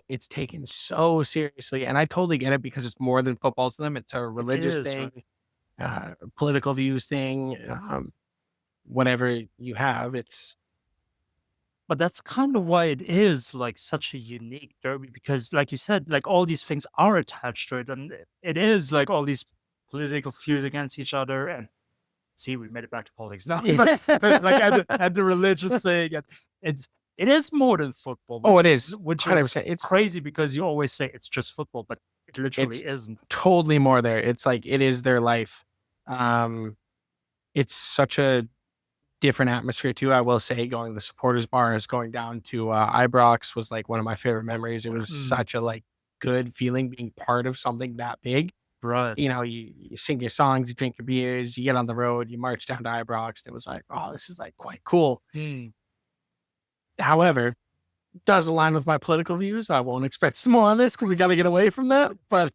it's taken so seriously, and I totally get it because it's more than football to them. It's a religious is, thing, political views thing, whatever you have. But that's kind of why it is like such a unique derby because, like you said, like all these things are attached to it, and it is like all these political views against each other. And see, we made it back to politics now, but like at the religious thing, and it's it is more than football, Oh, it is which is 100%. It's crazy because you always say it's just football, but it literally it's isn't. totally more there. It's like it is their life. Um, it's such a different atmosphere too. I will say, going to the supporters bars, going down to Ibrox was like one of my favorite memories. It was Mm, such a like good feeling being part of something that big. right. You know, you sing your songs, you drink your beers, you get on the road, you march down to Ibrox. And it was like, oh, this is like quite cool. Mm, However, does align with my political views. I won't expect some more on this because we got to get away from that. But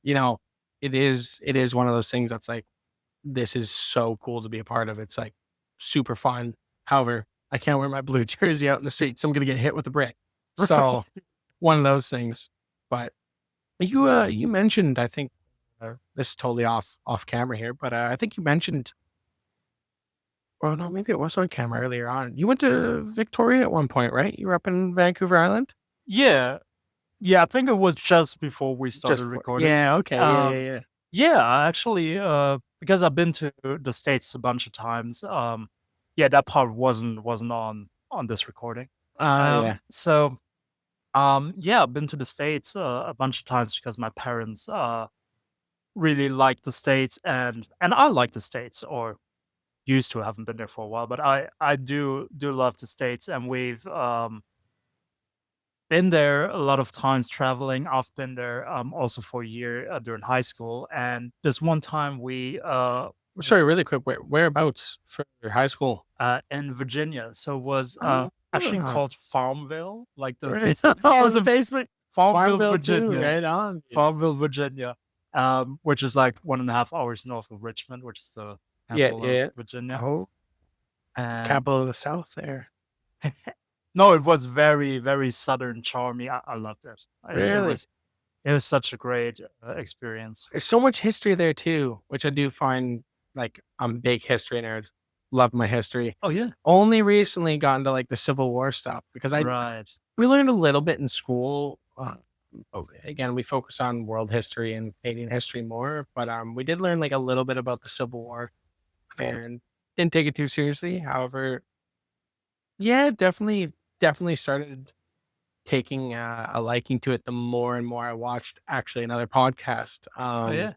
you know, it is one of those things that's like, this is so cool to be a part of. It's like super fun. However, I can't wear my blue jersey out in the street, so I'm gonna get hit with a brick. So one of those things. But you mentioned, I think this is totally off camera here, but I think you mentioned, or no, maybe it was on camera earlier on. You went to Victoria at one point, right? You were up in Vancouver Island. yeah, yeah. I think it was just before we started recording. Yeah. Okay. Yeah. Um, Yeah. Yeah, actually, because I've been to the States a bunch of times, yeah, that part wasn't on this recording. Yeah. So, yeah, I've been to the States a bunch of times because my parents really like the States, and I like the States, or used to. Haven't been there for a while, but I do love the States, and we've been there a lot of times traveling. I've been there also for a year during high school, and this one time we Sorry, really quick. Whereabouts for your high school? in Virginia. So it was actually Ah, called Farmville, like the right. it Oh, was the a basement. Farmville, Farmville too. Virginia. Right on. Farmville, Virginia, which is like 1.5 hours north of Richmond, which is the Yeah. capital of Yeah. Virginia. Oh, And capital of the South there. no, it was very, very southern, charming. I loved it. Really? It was such a great experience. There's so much history there too, which I do find like I'm a big history nerd. Love my history. Oh yeah, Only recently got into like the Civil War stuff because right. we learned a little bit in school. Again, we focus on world history and Canadian history more, but we did learn like a little bit about the Civil War and didn't take it too seriously. However, yeah, definitely started taking a liking to it the more and more I watched actually another podcast. Oh yeah.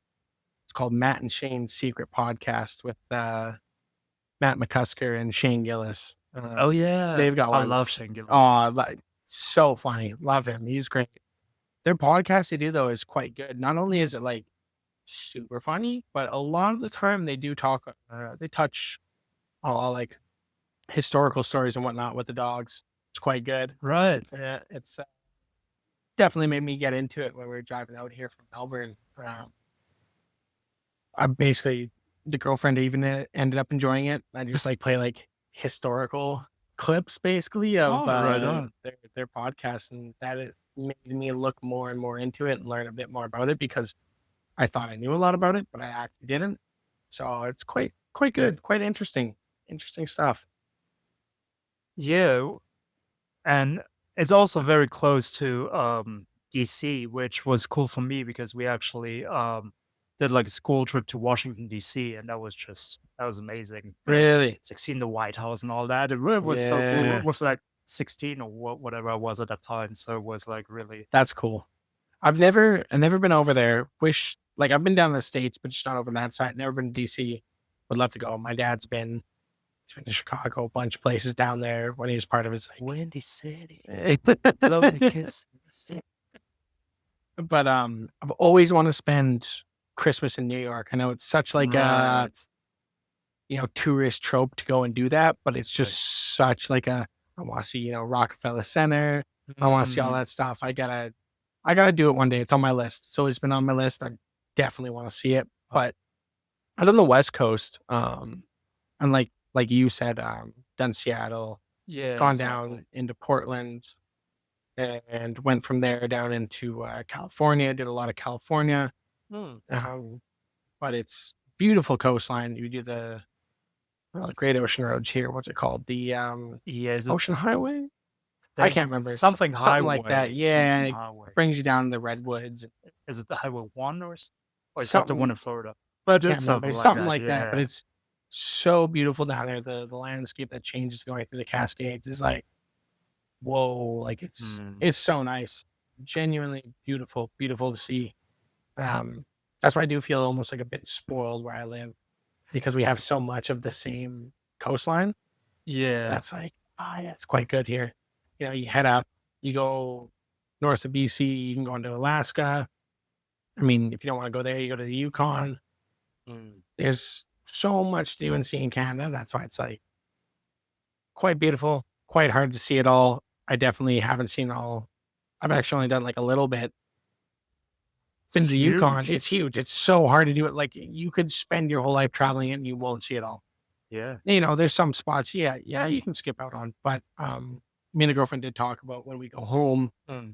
It's called Matt and Shane's Secret Podcast with Matt McCusker and Shane Gillis. Oh yeah. They've got I one. love Shane Gillis. Oh, like so funny. Love him. He's great. Their podcast they do though is quite good. Not only is it like super funny, but a lot of the time they do talk. They touch all like historical stories and whatnot with the dogs. It's quite good. Right. Yeah, it's definitely made me get into it when we were driving out here from Melbourne. I basically the girlfriend even ended up enjoying it. I just like play like historical clips basically of Oh, right on. their podcast, and that it made me look more and more into it and learn a bit more about it because I thought I knew a lot about it, but I actually didn't. So it's quite good, quite interesting stuff. Yeah. And it's also very close to DC, which was cool for me because we actually did like a school trip to Washington DC, and that was amazing. Really? It's like seeing the White House and all that. It really was so cool. Yeah. It was like 16 or whatever I was at that time, so it was like really That's cool. I've never been over there. Wish like I've been down in the States, but just not over that side. Never been to DC. Would love to go. My dad's been he's been to Chicago, a bunch of places down there when he was part of his like Windy City. lonely Kiss. But I've always want to spend Christmas in New York. I know it's such like a tourist trope to go and do that, but it's just such like a I want to see, Rockefeller Center. I want to see all that stuff. I gotta do it one day. It's on my list. It's always been on my list. I definitely want to see it. But out on the West Coast, and like you said, done Seattle, Yeah, gone exactly. down into Portland, and went from there down into California. Did a lot of California, Hmm. but it's beautiful coastline. You do well, Great Ocean Road's here. What's it called? The Yeah, is it Ocean Highway? I they can't remember. something Something like that. highway, something Yeah, it highway. brings you down to the redwoods. Is it the Highway 1 or is that the one Something in Florida? I But can't it's remember. something like Something that, like that. But yeah. it's so beautiful down there. The landscape that changes going through the Cascades is like, whoa! Like Mm. it's so nice, genuinely beautiful, beautiful to see. That's why I do feel almost like a bit spoiled where I live because we have so much of the same coastline. Yeah. That's like, yeah, it's quite good here. You head up, you go north of BC, you can go into Alaska. I mean, if you don't want to go there, you go to the Yukon. Mm. There's so much to do and see in Canada. That's why it's like quite beautiful, quite hard to see it all. I definitely haven't seen all. I've actually only done like a little bit. Been to It's the Yukon. huge. It's huge. It's so hard to do it. Like you could spend your whole life traveling it and you won't see it all. Yeah. There's some spots, yeah, you can skip out on. But me and the girlfriend did talk about when we go home, Mm.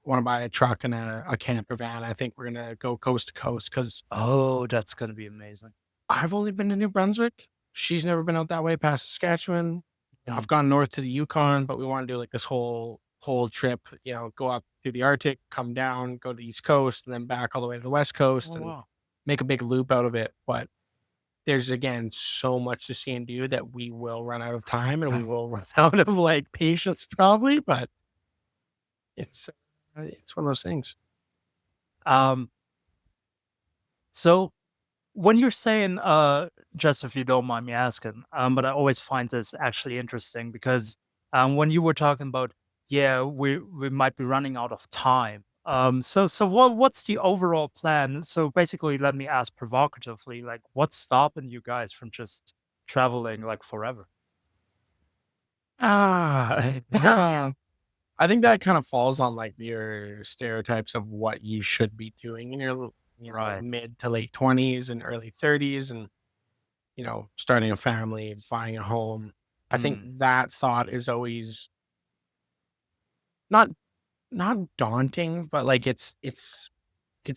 want to buy a truck and a camper van. I think we're gonna go coast to coast because Oh, that's gonna be amazing. I've only been to New Brunswick. She's never been out that way past Saskatchewan. I've Mm. gone north to the Yukon, but we want to do like this whole trip. Go up through the Arctic, come down, go to the East Coast, and then back all the way to the West Coast, Oh, and wow. make a big loop out of it. But there's again so much to see and do that we will run out of time and we will run out of like patience probably. But it's one of those things. Um, so when you're saying, just if you don't mind me asking, but I always find this actually interesting because when you were talking about, yeah, we might be running out of time. So what's the overall plan? So basically, let me ask provocatively, like, what's stopping you guys from just traveling like forever? Ah, I think that kind of falls on like your stereotypes of what you should be doing in your Right. mid to late 20s and early 30s, and starting a family, buying a home. I think Mm. that thought is always not not daunting, but like it's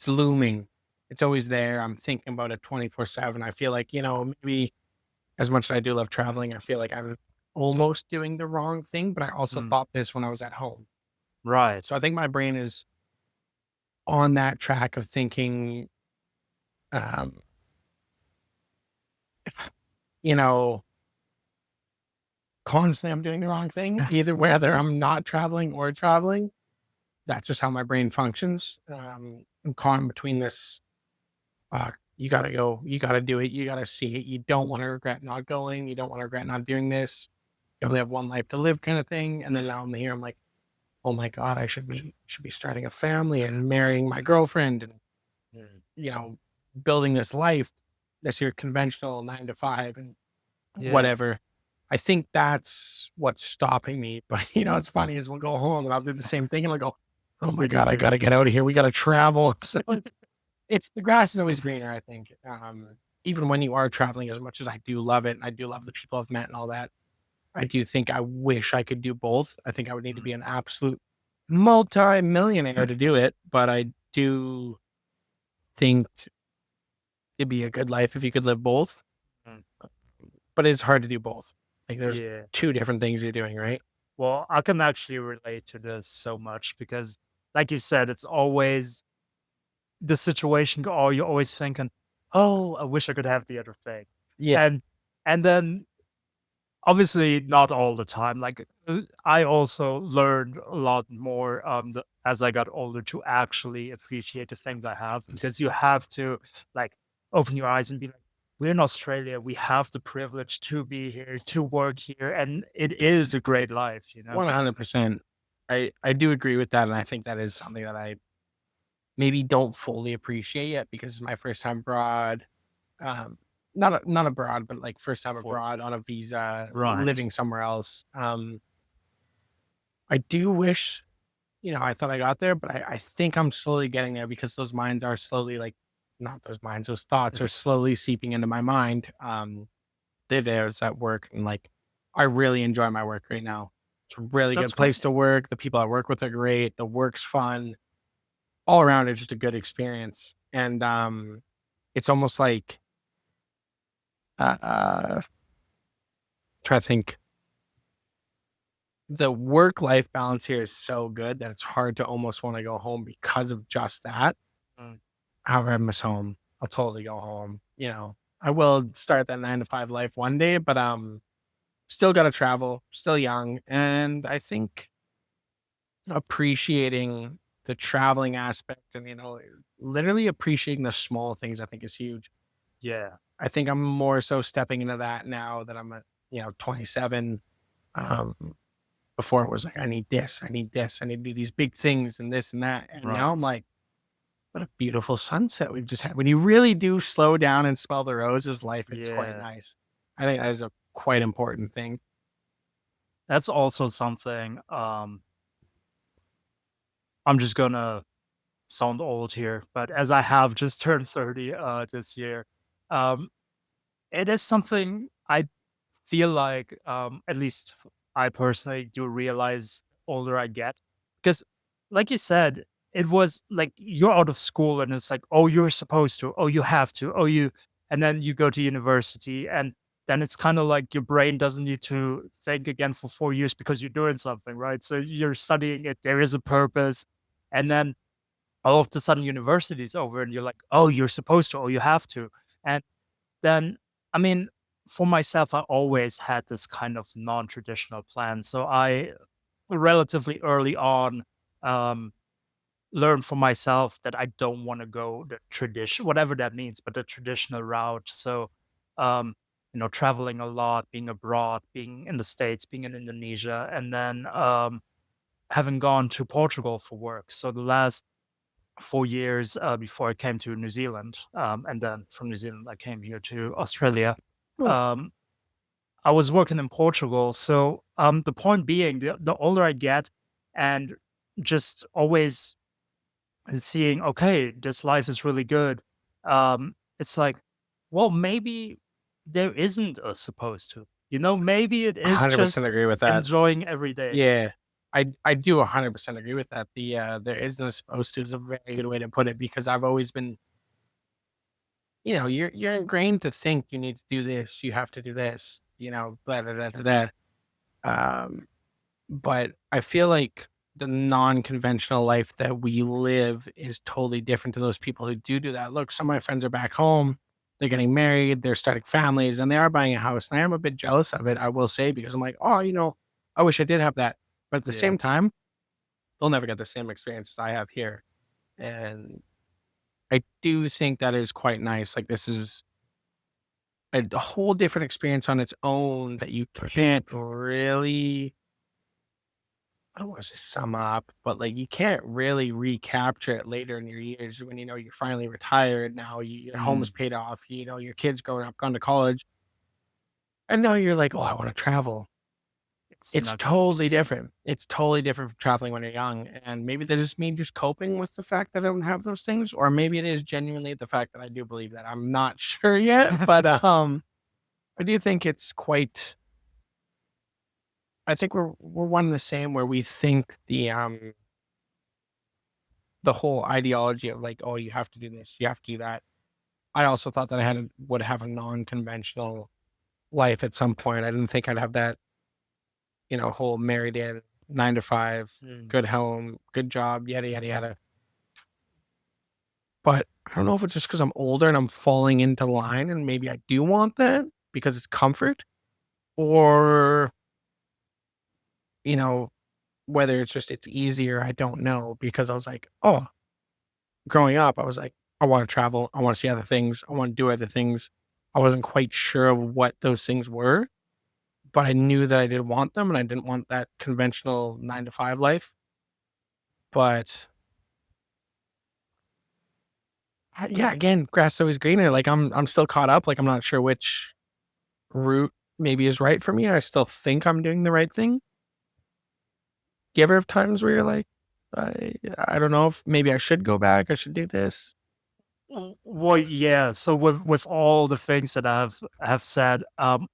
looming. It's always there. I'm thinking about it 24/7. I feel like, maybe as much as I do love traveling, I feel like I'm almost doing the wrong thing, but I also Mm. thought this when I was at home. Right. So I think my brain is on that track of thinking, um, you know, constantly I'm doing the wrong thing, either whether I'm not traveling or traveling. That's just how my brain functions. I'm caught in between this. You gotta go. You gotta do it. You gotta see it. You don't want to regret not going. You don't want to regret not doing this. You only have one life to live, kind of thing. And then now I'm here. I'm like, oh my god, I should be starting a family and marrying my girlfriend and Mm. you know building this life, that's your conventional 9 to 5 and Yeah. whatever. I think that's what's stopping me. But it's funny is we'll go home and I'll do the same thing and I'll go, oh my god, I gotta get out of here. We gotta travel. So it's the grass is always greener, I think. Even when you are traveling, as much as I do love it, and I do love the people I've met and all that, I do think I wish I could do both. I think I would need to Mm. be an absolute multi-millionaire to do it, but I do think it'd be a good life if you could live both. Mm. But it's hard to do both. Like there's Yeah. two different things you're doing, right? Well, I can actually relate to this so much because, like you said, it's always the situation, or you're always thinking, "Oh, I wish I could have the other thing," Yeah. and then obviously not all the time. Like I also learned a lot more as I got older to actually appreciate the things I have because you have to like open your eyes and be like, "We're in Australia. We have the privilege to be here, to work here, and it is a great life." 100%. I do agree with that. And I think that is something that I maybe don't fully appreciate yet because it's my first time abroad. Um, not abroad, but like first time For abroad on a visa, right. living somewhere else. I do wish, I thought I got there, but I think I'm slowly getting there because those minds are slowly like, not those minds, those thoughts are slowly seeping into my mind. They're there at work, and like, I really enjoy my work right now. It's a really That's good great. place to work. The people I work with are great. The work's fun. All around, it's just a good experience. And it's almost like uh, try to think. The work-life balance here is so good that it's hard to almost want to go home because of just that. Mm. However, I miss home. I'll totally go home. I will start that 9 to 5 life one day, but still got to travel. Still young, and I think appreciating the traveling aspect and literally appreciating the small things, I think is huge. Yeah. I think I'm more so stepping into that now that I'm at 27. Um, Before it was like, I need this, I need this, I need to do these big things and this and that. And Right. now I'm like, what a beautiful sunset we've just had. When you really do slow down and smell the roses, life is quite Yeah. nice. I think that is a quite important thing. That's also something. I'm just gonna sound old here, but as I have just turned 30 this year, um, it is something I feel like, at least I personally do realize older I get. Because, like you said, it was like you're out of school and it's like, oh, you're supposed to, oh, you have to, and then you go to university and then it's kind of like your brain doesn't need to think again for 4 years because you're doing something, right? So you're studying it, there is a purpose. And then all of a sudden university's over and you're like, oh, you're supposed to, oh, you have to. And then, I mean, for myself, I always had this kind of non-traditional plan. So I relatively early on um, learned for myself that I don't want to go the tradition, whatever that means, but the traditional route. So, um, traveling a lot, being abroad, being in the States, being in Indonesia, and then having gone to Portugal for work. So the last 4 years before I came to New Zealand, and then from New Zealand I came here to Australia. Cool. Um, I was working in Portugal, so the point being, the older I get, and just always seeing, okay, this life is really good. It's like, well, maybe there isn't a supposed to. Maybe it is 100% just agree with that. enjoying every day. Yeah. I do 100% agree with that. There is no supposed to is a very good way to put it because I've always been, you're ingrained to think you need to do this, you have to do this, blah, blah, blah, blah, blah. Um, But I feel like the non-conventional life that we live is totally different to those people who do that. Look, some of my friends are back home. They're getting married, they're starting families, and they are buying a house. And I am a bit jealous of it, I will say, because I'm like, oh, I wish I did have that. But at the Yeah. same time, they'll never get the same experience I have here. And I do think that is quite nice. Like this is a whole different experience on its own that you can't really, I don't want to say sum up, but like you can't really recapture it later in your years when you're finally retired. Now your home's Mm, paid off. Your kids growing up, gone to college, and now you're like, oh, I want to travel. it's It's not gonna be the totally same. different. It's totally different from traveling when you're young, and maybe that is me just coping with the fact that I don't have those things, or maybe it is genuinely the fact that I do believe that. I'm not sure yet, but I do think it's quite. I think we're one and the same where we think the whole ideology of like, oh, you have to do this, you have to do that. I also thought that would have a non-conventional life at some point. I didn't think I'd have that, whole married in 9 to 5, Mm. good home, good job, yada yada yada. But I don't know if it's just because I'm older and I'm falling into line, and maybe I do want that because it's comfort, or you know, whether it's just it's easier. I don't know because I was like, oh, growing up, I was like, I want to travel. I want to see other things. I want to do other things. I wasn't quite sure of what those things were, but I knew that I did want them and I didn't want that conventional 9 to 5 life. But yeah, again, grass is always greener. Like I'm still caught up. Like I'm not sure which route maybe is right for me. I still think I'm doing the right thing. Do you ever have times where you're like, I don't know if maybe I should go back. I should do this. Well, yeah. So with all the things that I have said,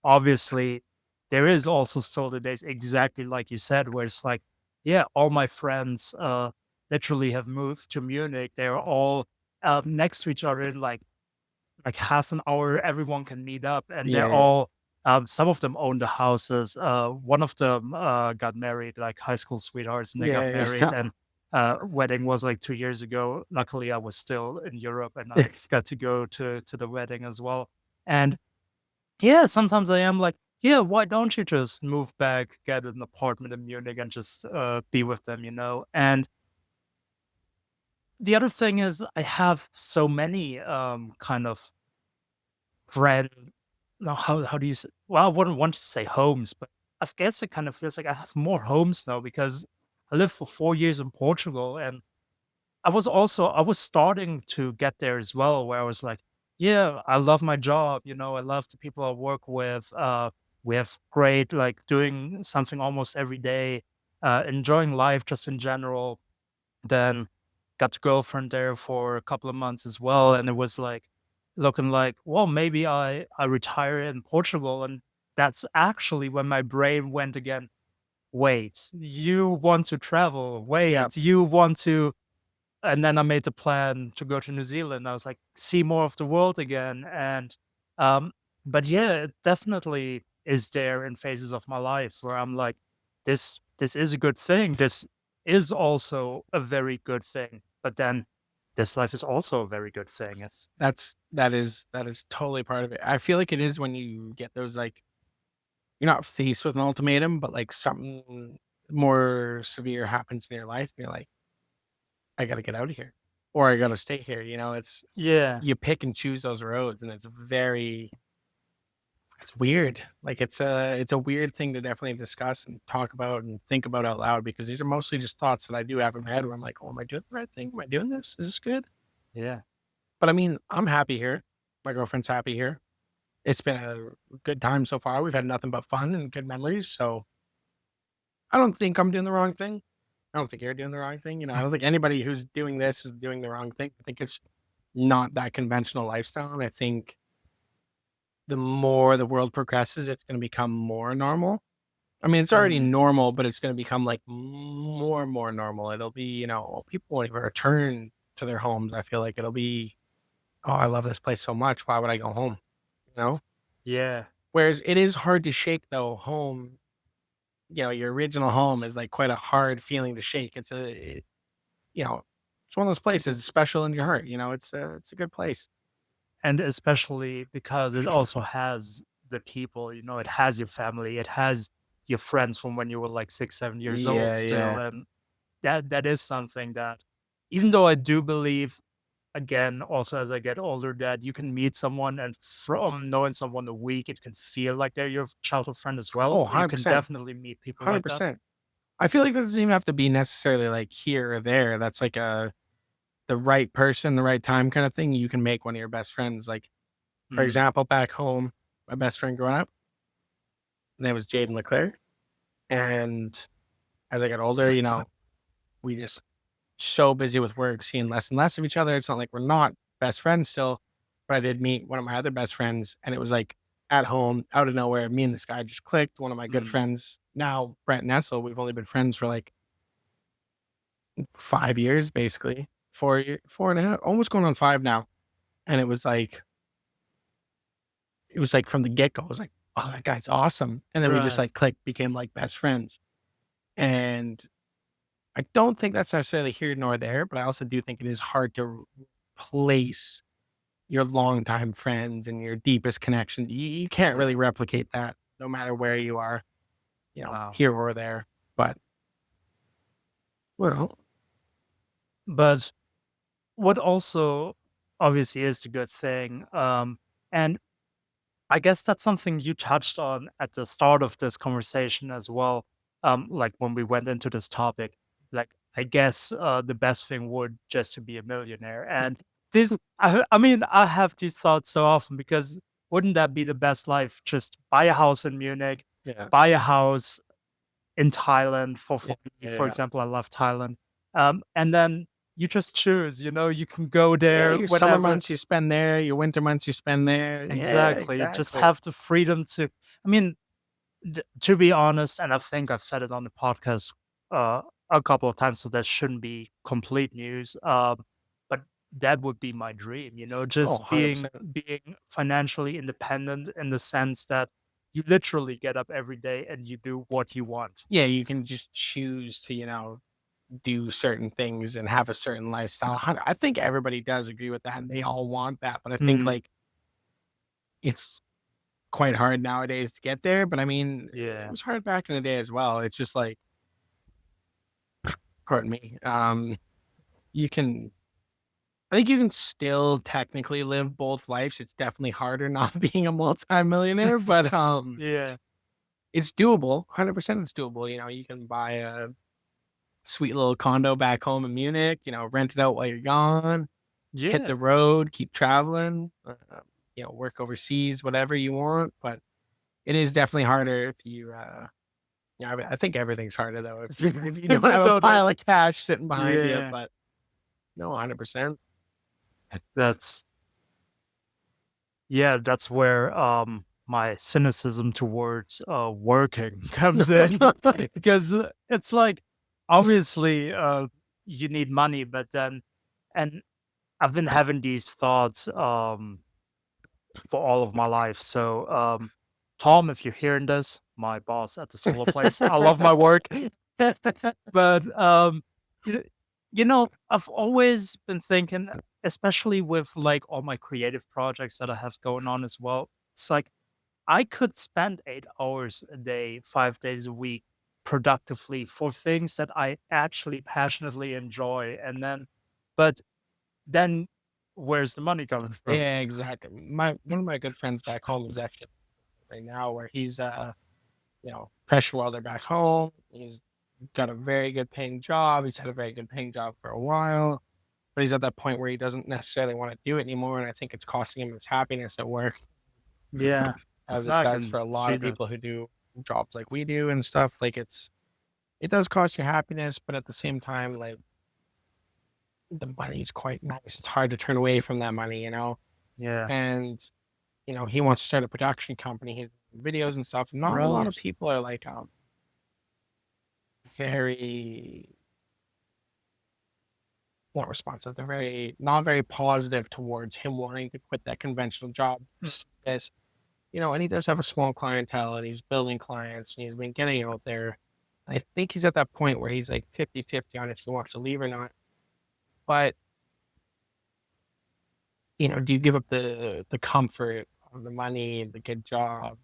obviously there is also still the days exactly like you said, where it's like, yeah, all my friends literally have moved to Munich. They're all next to each other in like like half an hour, everyone can meet up, and they're Yeah. all. Some of them own the houses. One of them got married, like high school sweethearts, and they got Yeah. married. Yeah. And wedding was like 2 years ago. Luckily, I was still in Europe, and I got to go to the wedding as well. And yeah, sometimes I am like, yeah, why don't you just move back, get an apartment in Munich, and just be with them, you know? And the other thing is, I have so many kind of friend. No, how do you say? Well, I wouldn't want to say homes, but I guess it kind of feels like I have more homes now because I lived for 4 years in Portugal, and I was starting to get there as well, where I was like, yeah, I love my job, you know, I love the people I work with. We have great, like doing something almost every day, enjoying life just in general. Then got a girlfriend there for a couple of months as well, and it was like looking like, well, maybe I retire in Portugal, and that's actually when my brain went again. Wait, you want to travel? Yeah. Wait, you want to and then I made the plan to go to New Zealand. I was like, see more of the world again. And um, but yeah, it definitely is there in phases of my life where I'm like, this is a good thing. This is also a very good thing. But then this life is also a very good thing. It's That is totally part of it. I feel like it is when you get those like you're not faced with an ultimatum, but like something more severe happens in your life, and you're like, I gotta get out of here. Or I gotta stay here. It's yeah, you pick and choose those roads, and it's weird. Like it's a weird thing to definitely discuss and talk about and think about out loud because these are mostly just thoughts that I do have in my head where I'm like, oh, am I doing the right thing? Am I doing this? Is this good? yeah, But I mean, I'm happy here. My girlfriend's happy here. It's been a good time so far. We've had nothing but fun and good memories. So I don't think I'm doing the wrong thing. I don't think you're doing the wrong thing. I don't think anybody who's doing this is doing the wrong thing. I think it's not that conventional lifestyle. And I think the more the world progresses, it's going to become more normal. I mean, it's already mm, normal, but it's going to become like more and more normal. It'll be, people won't even return to their homes. I feel like it'll be, oh, I love this place so much. Why would I go home? You know? yeah. Whereas it is hard to shake though. Home, your original home is like quite a hard feeling to shake. You know, it's one of those places special in your heart. It's a good place. And especially because it also has the people, you know, it has your family, it has your friends from when you were like 6, 7 years old Yeah, still. yeah. And that is something that even though I do believe, again, also as I get older, that you can meet someone and from knowing someone a week, it can feel like they're your childhood friend as Oh, well. You can 100%. definitely meet people like that. 100%. I feel like it doesn't even have to be necessarily like here or there. That's like the right person, the right time kind of thing. You can make one of your best friends. Like, for Mm, example, back home, my best friend growing up, his name was Jaden Leclerc. And as I got older, we just so busy with work, seeing less and less of each other. It's not like we're not best friends still, but I did meet one of my other best friends, and it was like at home, out of nowhere, me and this guy just clicked. One of my good mm, friends now, Brent Nessel, we've only been friends for like 5 years, basically 4 and a half, almost going on 5 now. And it was like from the get go, I was like, oh, that guy's awesome. And then we just right. like clicked, became like best friends. And I don't think that's necessarily here nor there, but I also do think it is hard to place your longtime friends and your deepest connection. You can't Yeah. really replicate that no matter where you are, Wow. here or there. But well, But what also obviously is the good thing, and I guess that's something you touched on at the start of this conversation as well. Like when we went into this topic, like I guess the best thing would just to be a millionaire. And I mean, I have these thoughts so often because wouldn't that be the best life? Just buy a house in Munich, yeah, buy a house in Thailand yeah, for yeah. example. I love Thailand, and then you just choose. You know, you can go Yeah, there your summer whenever. months you spend there, your winter months you spend there. Yeah, Exactly. Just exactly. have the freedom to I mean, to be honest, and I think I've said it on the podcast, a couple of times, so that shouldn't be complete news, but that would be my dream, Oh, just being 100%. being financially independent in the sense that you literally get up every day and you do what you want. Yeah, you can just choose to, do certain things and have a certain lifestyle. I think everybody does agree with that, and they all want that, but I think, Mhm. like, it's quite hard nowadays to get there, but I mean, it Yeah. was hard back in the day as well. It's just like, pardon me, you can I think you can still technically live both lives. It's definitely harder not being a multimillionaire, but, Yeah. it's doable. 100% it's doable. You can buy a sweet little condo back home in Munich, rent it out while you're gone, hit Yeah. the road, keep traveling, work overseas, whatever you want. But it is definitely harder if I think everything's harder though if you don't have a No, pile of cash sitting behind you. yeah. But no, 100%. That's Yeah, that's where my cynicism towards working comes in because it's like obviously you need money, but then and I've been having these thoughts for all of my life. So Tom, if you're hearing this, my boss at the solo place, I love my work, but y- I've always been thinking, especially with like all my creative projects that I have going on as well. It's like I could spend 8 hours a day, 5 days a week productively for things that I actually passionately enjoy. But then where's the money coming from? Yeah, exactly. One of my good friends back home is actually right now where he's pressure welder back home. He's got a very good paying job. He's had a very good paying job for a while, but he's at that point where he doesn't necessarily want to do it anymore. And I think it's costing him his happiness at work, Yeah, as no, it I does for can a lot see of that. people who do jobs like we do and stuff. Like it does cost you happiness, but at the same time, like the money's quite nice. It's hard to turn away from that money. Yeah, And he wants to start a production company, his videos and stuff. Not a lot of right. people are like very not responsive. They're very not very positive towards him wanting to quit that conventional job. As and he does have a small clientele and he's building clients and he's been getting out there. I think he's at that point where he's like 50-50 on if he wants to leave or not. But, do you give up the comfort of the money, the good job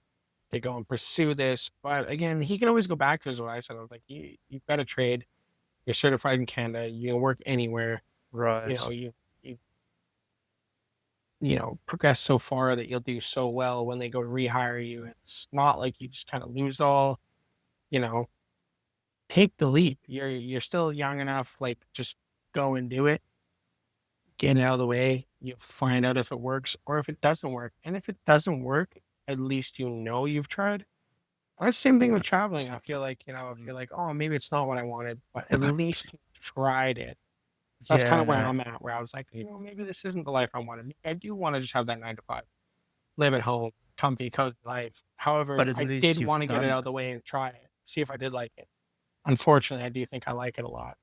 to go and pursue this? But again, he can always go back to his what I said. I was like, you've got a trade. You're certified in Canada. You can work anywhere. You know, Right. you progress so far that you'll do so well when they go to rehire you. It's not like you just kind of lose it all. You know, take the leap. You're still young enough. Like just go and do it. Get it out of the way. You find out if it works or if it doesn't work. And if it doesn't work, at least you've tried. Or same thing with traveling. I feel like if you're like, oh, maybe it's not what I wanted, but at least you tried it. That's kind of where Yeah, I'm at. Where I was like, maybe this isn't the life I wanted. I do want to just have that 9 to 5. Live at home, comfy, cozy life. but However, at I did least you've want to get it done out of it. the way and try it, see if I did like it. Unfortunately, I do think I like it a lot.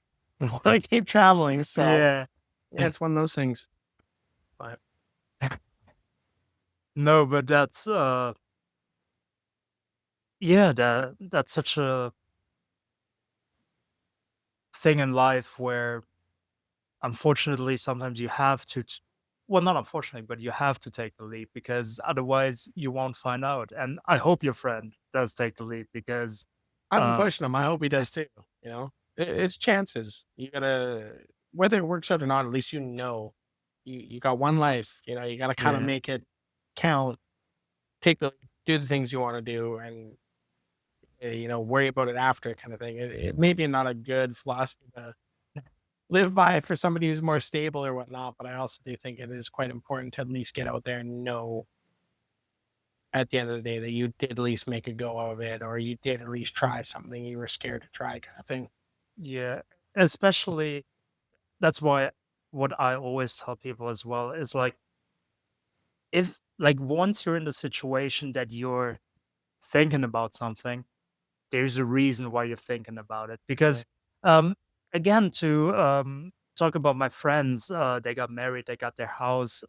I keep traveling, so Yeah. yeah, it's one of those things. But No, but that's yeah, that's such a thing in life where unfortunately sometimes you have to well, not unfortunately, but you have to take the leap because otherwise you won't find out. And I hope your friend does take the leap because I've been uh pushing him. I hope he does too. It's chances. You gotta whether it works out or not. At least you got one life. You gotta kind of yeah. make it count. Take the do the things you want to do, and worry about it after, kind of thing. It may be not a good philosophy to live by for somebody who's more stable or whatnot, but I also do think it is quite important to at least get out there and know at the end of the day that you did at least make a go of it, or you did at least try something you were scared to try, kind of thing. Yeah. Especially that's why what I always tell people as well is like if like once you're in the situation that you're thinking about something, there's a reason why you're thinking about it Yeah. because um again to talk about my friends, they got married, they got their house.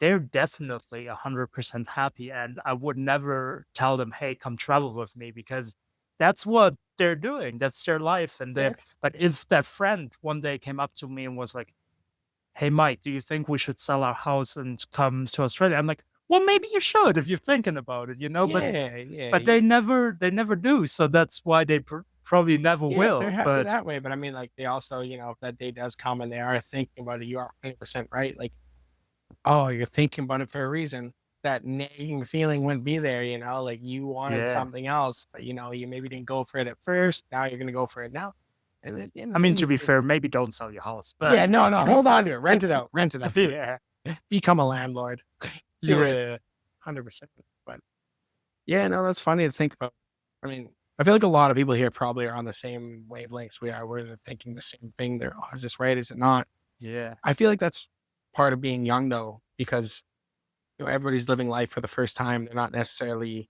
They're definitely 100% happy, and I would never tell them, "Hey, come travel with me," because that's what they're doing. That's their life, and Yeah. they're. But if that friend one day came up to me and was like, "Hey, Mike, do you think we should sell our house and come to Australia?" I'm like, "Well, maybe you should if you're thinking about it, you know." Yeah, yeah, But they never do. So that's why they probably never yeah, they're will. happy But that way. But I mean, like, they also, if that day does come and they are thinking about it, you are 100% right. Like, oh, you're thinking about it for a reason. That nagging feeling wouldn't be there, like you wanted yeah, something else, but you maybe didn't go for it at first. Now you're gonna go for it now. And at the end I of the mean, day, to be fair, maybe don't sell your house, but yeah, no, no, hold on to it, rent it out, rent it out. yeah, Become a landlord. Do it. yeah. 100%. But yeah, no, that's funny to think about. I mean, I feel like a lot of people here probably are on the same wavelengths we are, where they're thinking the same thing. They're, oh, is this right? Is it not? Yeah. I feel like that's part of being young, though, because everybody's living life for the first time. They're not necessarily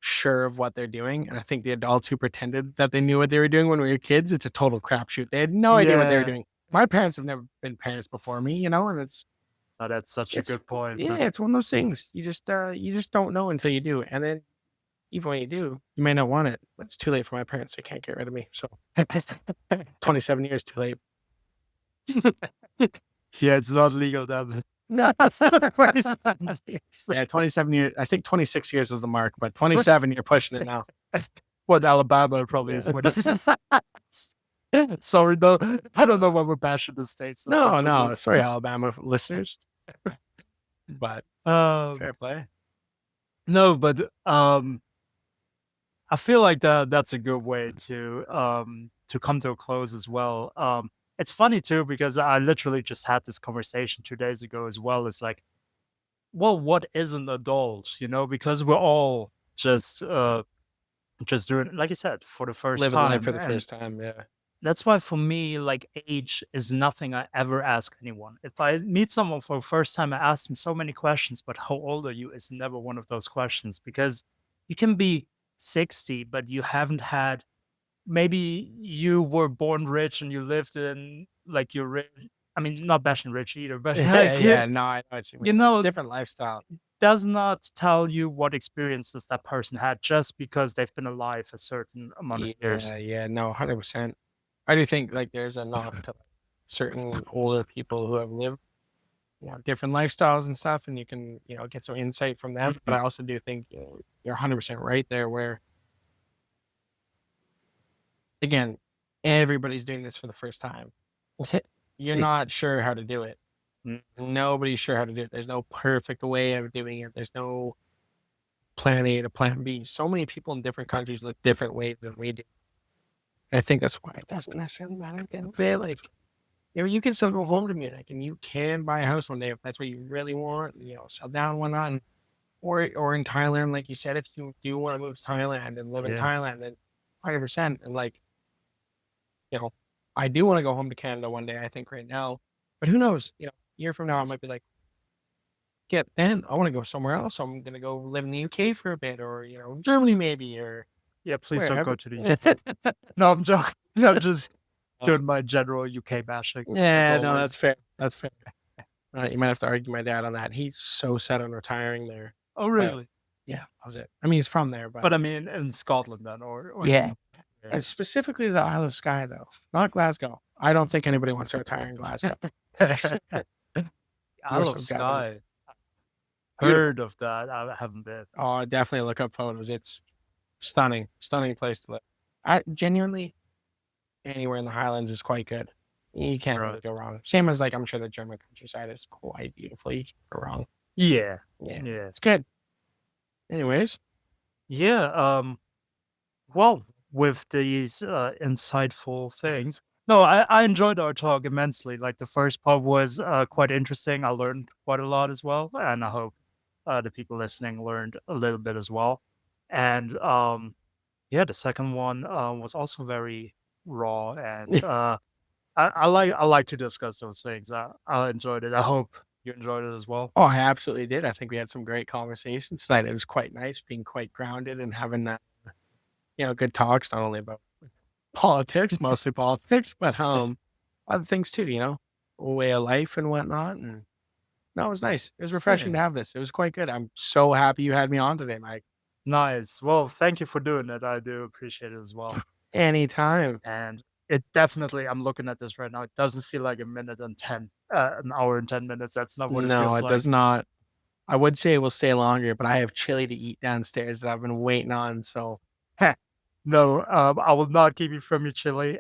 sure of what they're doing. And I think the adults who pretended that they knew what they were doing when we were kids, it's a total crapshoot. They had no idea what they were Yeah. doing. My parents have never been parents before me, and Oh, that's such a it's good point. yeah, it's one of those things. You just don't know until you do. And then even when you do, you may not want it. But it's too late for my parents. They can't get rid of me. So 27 years too late. Yeah, it's not legal then. No, that's not quite. Yeah, 27 years. I think 26 years was the mark, but 27, you're pushing it now. What Alabama probably is. Sorry, no, I don't know why we're bashing the states. So No, much on no. this. Sorry, Alabama listeners. But Um, fair play. no, but I feel like that's a good way to come to a close as well. It's funny too because I literally just had this conversation 2 days ago as well. It's like, well, what is an adult? Because we're all just doing, like I said, for the first Living life time, for the and first time. Yeah. that's why for me, like, age is nothing I ever ask anyone. If I meet someone for the first time, I ask them so many questions, but how old are you is never one of those questions because you can be 60, but you haven't had, maybe you were born rich and you lived in, like, you're rich. I mean, not bashing rich either, but Yeah, like, yeah. No, I know what you you mean. It's a know, different lifestyle. does not tell you what experiences that person had just because they've been alive a certain amount of years. Yeah, yeah. No, 100%. I do think like there's a knock to certain older people who have lived different lifestyles and stuff, and you can get some insight from them. But I also do think you're 100% right there. Where again, everybody's doing this for the first time. You're not sure how to do it. Nobody's sure how to do it. There's no perfect way of doing it. There's no plan A to plan B. So many people in different countries look different ways than we do. I think that's why it doesn't necessarily matter. Again, like you can still go home to Munich and you can buy a house one day if that's what you really want. Sell down one on, or in Thailand, like you said, if you do want to move to Thailand and live in Yeah. Thailand, then 100%. And like, I do want to go home to Canada one day. I think right now, but who knows? A year from now, I might be like, yeah, man, I want to go somewhere else. I'm gonna go live in the UK for a bit, or Germany maybe, or Yeah, please don't wherever. go to the UK. No, I'm joking. I'm just doing my general UK bashing. Yeah, as no, always. that's fair. That's fair. You might have to argue my dad on that. He's so set on retiring there. Oh, really? Yeah, that was it. I mean, he's from there, but But I mean, in Scotland then, or yeah. Yeah. And specifically the Isle of Skye, though, not Glasgow. I don't think anybody wants to retire in Glasgow. Isle of so Skye. Beautiful. Heard of that? I haven't been. Oh, definitely look up photos. It's stunning, stunning place to live. I genuinely, anywhere in the Highlands is quite good. You can't really Right. go wrong. Same as like I'm sure the German countryside is quite beautiful. You can't go wrong. Yeah. Yeah, Yeah. it's good. Anyways, Yeah. Well, with these insightful things. No, I enjoyed our talk immensely. Like the first part was quite interesting. I learned quite a lot as well, and I hope the people listening learned a little bit as well. And yeah, the second one was also very raw, and I like to discuss those things. I enjoyed it. I hope you enjoyed it as well. oh, I absolutely did. I think we had some great conversations tonight. It was quite nice being quite grounded and having good talks, not only about politics, mostly politics, but other things too, way of life and whatnot. And no, it was nice. It was refreshing to Yeah. have this. It was quite good. I'm so happy you had me on today, Mike. Nice. Well, thank you for doing it. I do appreciate it as well. Anytime. And it definitely, I'm looking at this right now. It doesn't feel like an hour and 10 minutes. That's not what it No, feels it like. does not. I would say it will stay longer, but I have chili to eat downstairs that I've been waiting on. So No, I will not keep you from your chili.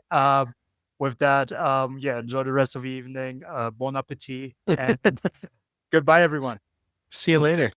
With that, yeah, enjoy the rest of the evening. Bon appetit and goodbye, everyone. see you later.